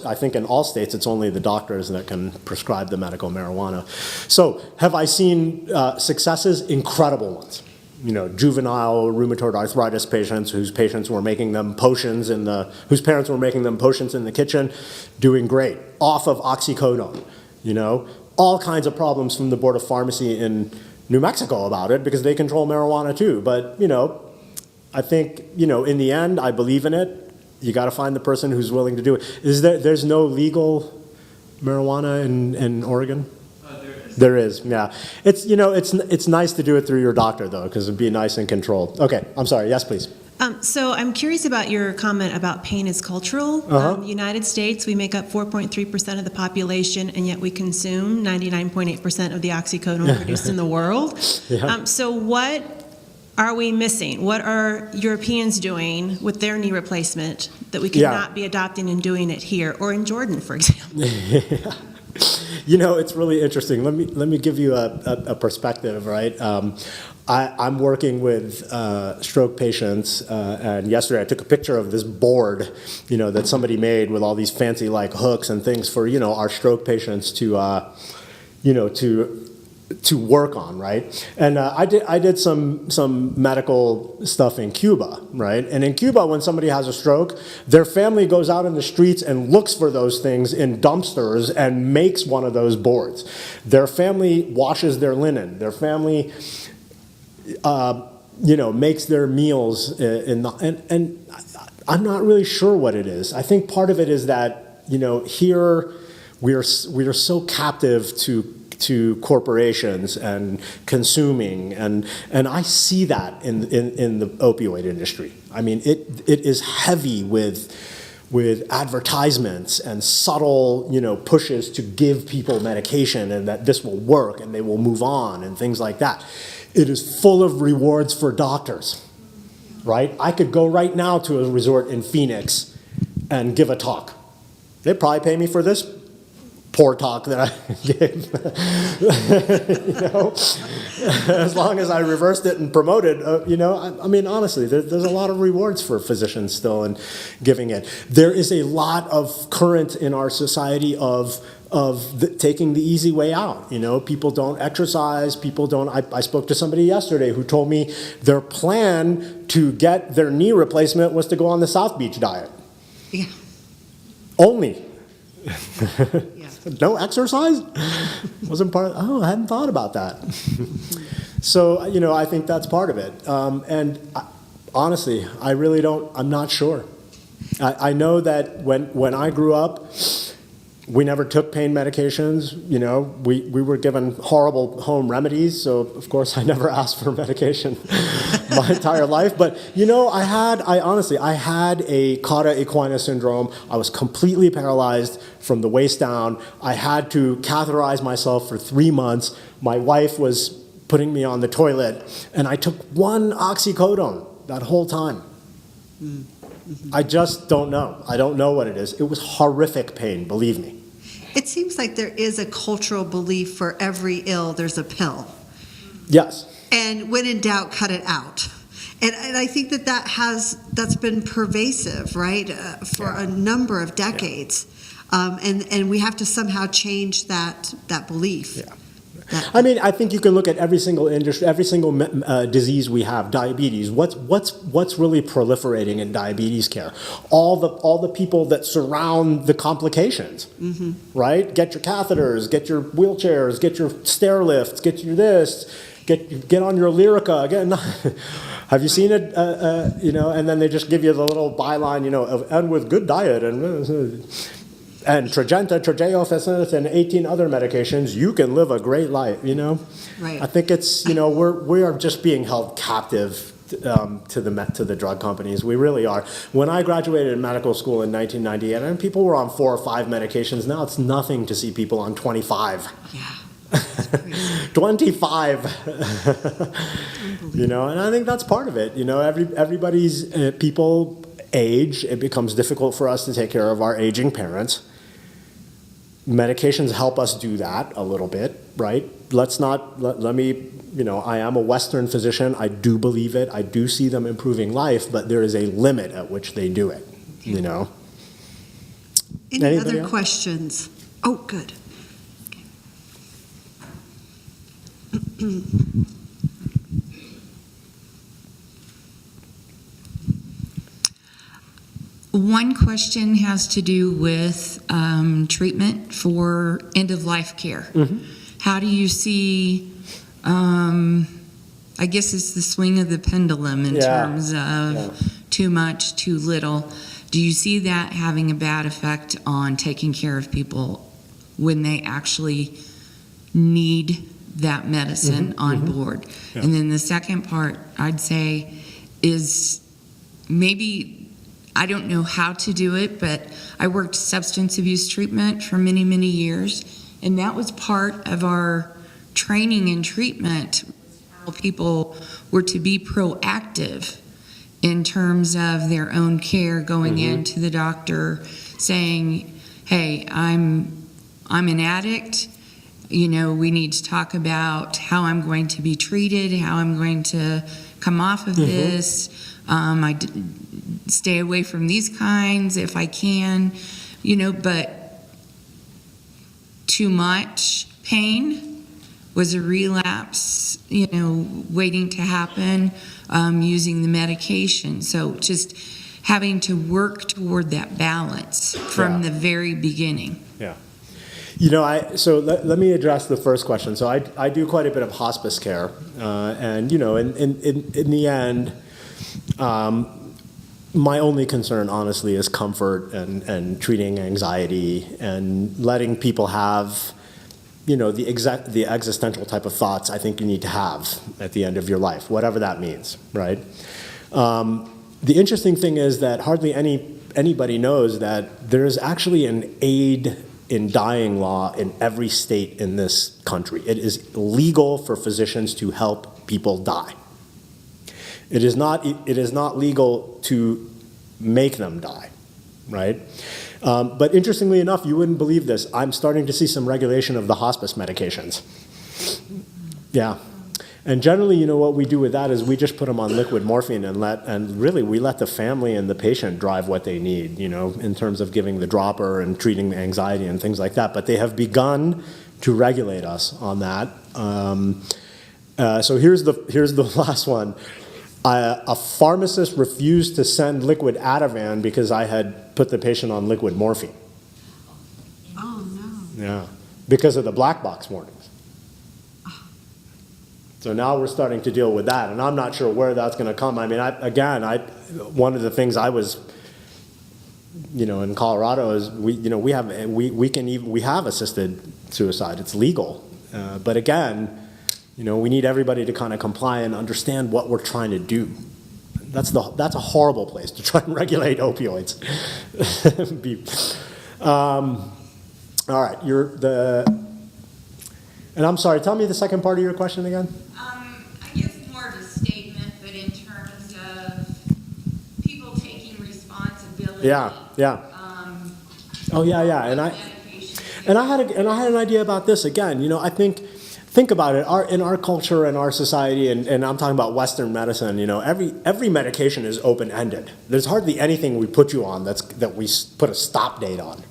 I think in all states, it's only the doctors that can prescribe the medical marijuana. So have I seen successes? Incredible ones. You know, juvenile rheumatoid arthritis patients whose parents were making them potions in the kitchen, doing great. Off of oxycodone, you know. All kinds of problems from the Board of Pharmacy in New Mexico about it because they control marijuana too. But, you know, I think, you know, in the end, I believe in it. You got to find the person who's willing to do it. There's no legal marijuana in Oregon? There is, yeah. It's, you know, it's nice to do it through your doctor, though, because it'd be nice and controlled. Okay, I'm sorry. Yes, please. So I'm curious about your comment about pain is cultural. The United States, we make up 4.3% of the population, and yet we consume 99.8% of the oxycodone produced in the world. Yeah. So what are we missing? What are Europeans doing with their knee replacement that we cannot be adopting and doing it here, or in Jordan, for example? Yeah. You know, it's really interesting. Let me give you a perspective, right? I'm working with stroke patients, and yesterday I took a picture of this board, you know, that somebody made with all these fancy like hooks and things for, you know, our stroke patients to, you know, to work on, right? And I did some medical stuff in Cuba, right? And in Cuba, when somebody has a stroke, their family goes out in the streets and looks for those things in dumpsters and makes one of those boards. Their family washes their linen. Their family, you know, makes their meals and I'm not really sure what it is. I think part of it is that, you know, here we are so captive to corporations and consuming, and I see that in the opioid industry. I mean, it is heavy with advertisements and subtle, you know, pushes to give people medication and that this will work and they will move on and things like that. It is full of rewards for doctors, right? I could go right now to a resort in Phoenix and give a talk. They'd probably pay me for this poor talk that I gave, you know, as long as I reversed it and promoted, you know, I mean, honestly, there's a lot of rewards for physicians still in giving it. There is a lot of current in our society of taking the easy way out. You know, people don't exercise, people don't, I spoke to somebody yesterday who told me their plan to get their knee replacement was to go on the South Beach diet. Yeah. Only. Yeah. No exercise? Wasn't part of, I hadn't thought about that. So, I think that's part of it. Honestly, I really I'm not sure. I know that when I grew up, we never took pain medications. We were given horrible home remedies. So of course I never asked for medication my entire life. But I had a cauda equina syndrome. I was completely paralyzed from the waist down. I had to catheterize myself for 3 months. My wife was putting me on the toilet, and I took 1 oxycodone that whole time. Mm-hmm. I just don't know. I don't know what it is. It was horrific pain, believe me. It seems like there is a cultural belief for every ill, there's a pill. Yes. And when in doubt, cut it out. And I think that's been pervasive, right, for a number of decades. Yeah. And we have to somehow change that belief. Yeah. I think you can look at every single industry, every single disease we have. Diabetes. What's really proliferating in diabetes care? All the people that surround the complications, mm-hmm. right? Get your catheters, get your wheelchairs, get your stair lifts, get your this, get on your Lyrica. Have you seen it? And then they just give you the little byline, and with good diet and Tradjenta, Trajeo, and 18 other medications, you can live a great life, Right. I think it's, we are just being held captive to the drug companies. We really are. When I graduated in medical school in 1998, and people were on 4 or 5 medications. Now it's nothing to see people on 25. Yeah. 25. And I think that's part of it. Everybody's people age. It becomes difficult for us to take care of our aging parents. Medications help us do that a little bit, right? Let me, I am a Western physician. I do believe it. I do see them improving life, but there is a limit at which they do it, Any other questions? Oh, good. Okay. One question has to do with treatment for end-of-life care. Mm-hmm. How do you see, I guess it's the swing of the pendulum in terms of too much, too little. Do you see that having a bad effect on taking care of people when they actually need that medicine mm-hmm. on mm-hmm. board? Yeah. And then the second part, I'd say, is maybe, I don't know how to do it, but I worked substance abuse treatment for many, many years, and that was part of our training and treatment. How people were to be proactive in terms of their own care, going mm-hmm. into the doctor, saying, "Hey, I'm an addict. We need to talk about how I'm going to be treated, how I'm going to come off of mm-hmm. this. Stay away from these kinds if I can, but too much pain was a relapse, waiting to happen, using the medication. So just having to work toward that balance from the very beginning. Yeah. So let me address the first question. So I do quite a bit of hospice care, and in the end, my only concern, honestly, is comfort and treating anxiety and letting people have, the existential type of thoughts I think you need to have at the end of your life, whatever that means, right? The interesting thing is that hardly anybody knows that there is actually an aid in dying law in every state in this country. It is legal for physicians to help people die. It is not legal to make them die, right? But interestingly enough, you wouldn't believe this. I'm starting to see some regulation of the hospice medications. Yeah. And generally, what we do with that is we just put them on liquid morphine and really we let the family and the patient drive what they need, in terms of giving the dropper and treating the anxiety and things like that. But they have begun to regulate us on that. So here's the last one. A pharmacist refused to send liquid Ativan because I had put the patient on liquid morphine. Oh, no. Yeah, because of the black box warnings. So now we're starting to deal with that, and I'm not sure where that's going to come. I mean, one of the things I was, in Colorado is we have assisted suicide. It's legal, but again, we need everybody to kind of comply and understand what we're trying to do. That's a horrible place to try and regulate opioids. All right, and I'm sorry. Tell me the second part of your question again. I guess more of a statement, but in terms of people taking responsibility. Yeah. Oh yeah. And I had an idea about this again. I think about it. In our culture and our society, and I'm talking about Western medicine. Every medication is open ended. There's hardly anything we put you on that we put a stop date on.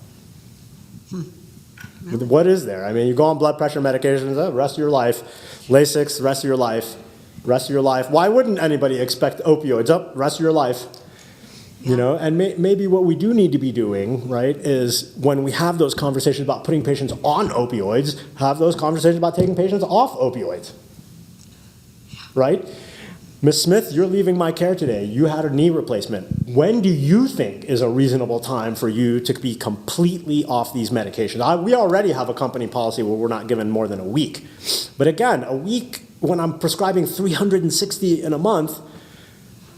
What is there? I mean, you go on blood pressure medications, rest of your life. Lasix, rest of your life. Rest of your life. Why wouldn't anybody expect opioids? Rest of your life. Yeah. And maybe what we do need to be doing, right, is when we have those conversations about putting patients on opioids, have those conversations about taking patients off opioids. Right? Ms. Smith, you're leaving my care today. You had a knee replacement. When do you think is a reasonable time for you to be completely off these medications? We already have a company policy where we're not given more than a week. But again, a week when I'm prescribing 360 in a month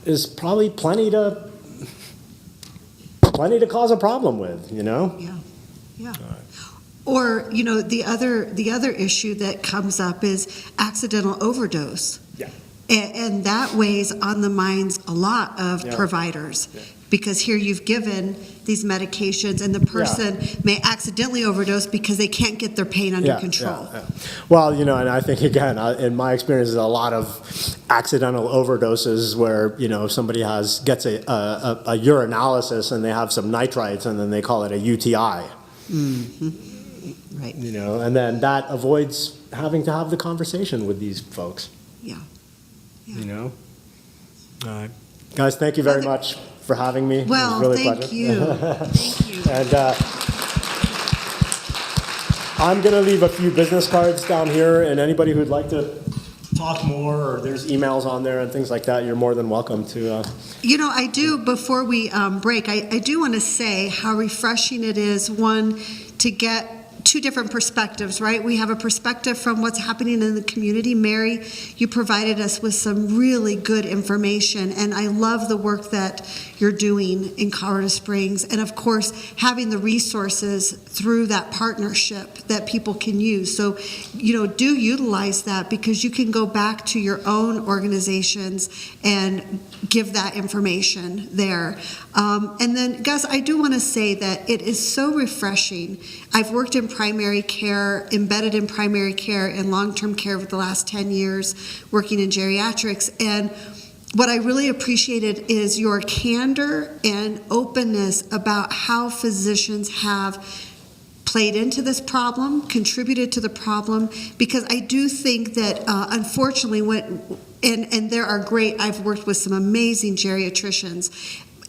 is probably plenty to cause a problem with, Yeah. Or, the other issue that comes up is accidental overdose. Yeah. And that weighs on the minds a lot of providers, because here you've given these medications and the person may accidentally overdose because they can't get their pain under control. Yeah. Well, and I think, again, in my experience, there's a lot of accidental overdoses where, somebody gets a urinalysis and they have some nitrites and then they call it a UTI. Mm-hmm. Right. And then that avoids having to have the conversation with these folks. Yeah. Guys, thank you very much for having me. Well, it was really thank pleasure. you. Thank you. And I'm going to leave a few business cards down here, and anybody who'd like to talk more, or there's emails on there and things like that, you're more than welcome to. I do, before we break, I do want to say how refreshing it is, one, to get two different perspectives, right? We have a perspective from what's happening in the community. Mary, you provided us with some really good information, and I love the work that you're doing in Colorado Springs, and of course, having the resources through that partnership that people can use. So, do utilize that, because you can go back to your own organizations and give that information there. And then, Gus, I do want to say that it is so refreshing. I've worked in primary care, embedded in primary care and long-term care for the last 10 years, working in geriatrics. And what I really appreciated is your candor and openness about how physicians have played into this problem, contributed to the problem, because I do think that unfortunately and there are I've worked with some amazing geriatricians,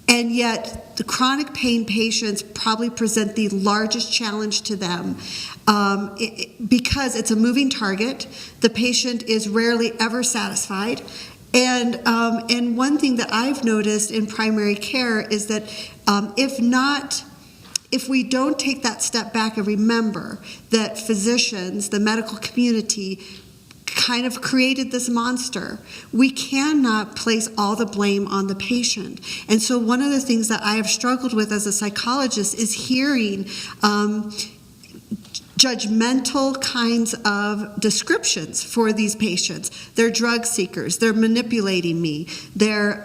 and yet the chronic pain patients probably present the largest challenge to them because it's a moving target. The patient is rarely ever satisfied. And one thing that I've noticed in primary care is that if we don't take that step back and remember that physicians, the medical community, kind of created this monster, we cannot place all the blame on the patient. And so one of the things that I have struggled with as a psychologist is hearing judgmental kinds of descriptions for these patients. They're drug seekers. They're manipulating me. They're,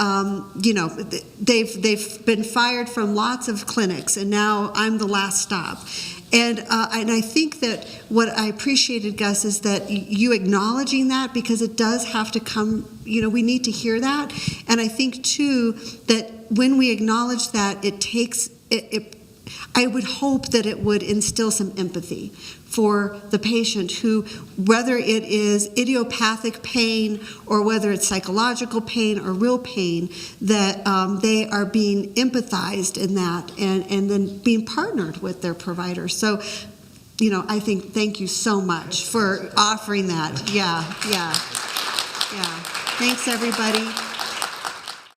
they've been fired from lots of clinics, and now I'm the last stop. And I think that what I appreciated, Gus, is that you acknowledging that, because it does have to come, we need to hear that. And I think, too, that when we acknowledge that, I would hope that it would instill some empathy for the patient who, whether it is idiopathic pain or whether it's psychological pain or real pain, that they are being empathized in that and then being partnered with their provider. So, I think thank you so much for offering that. Yeah. Yeah. Thanks, everybody.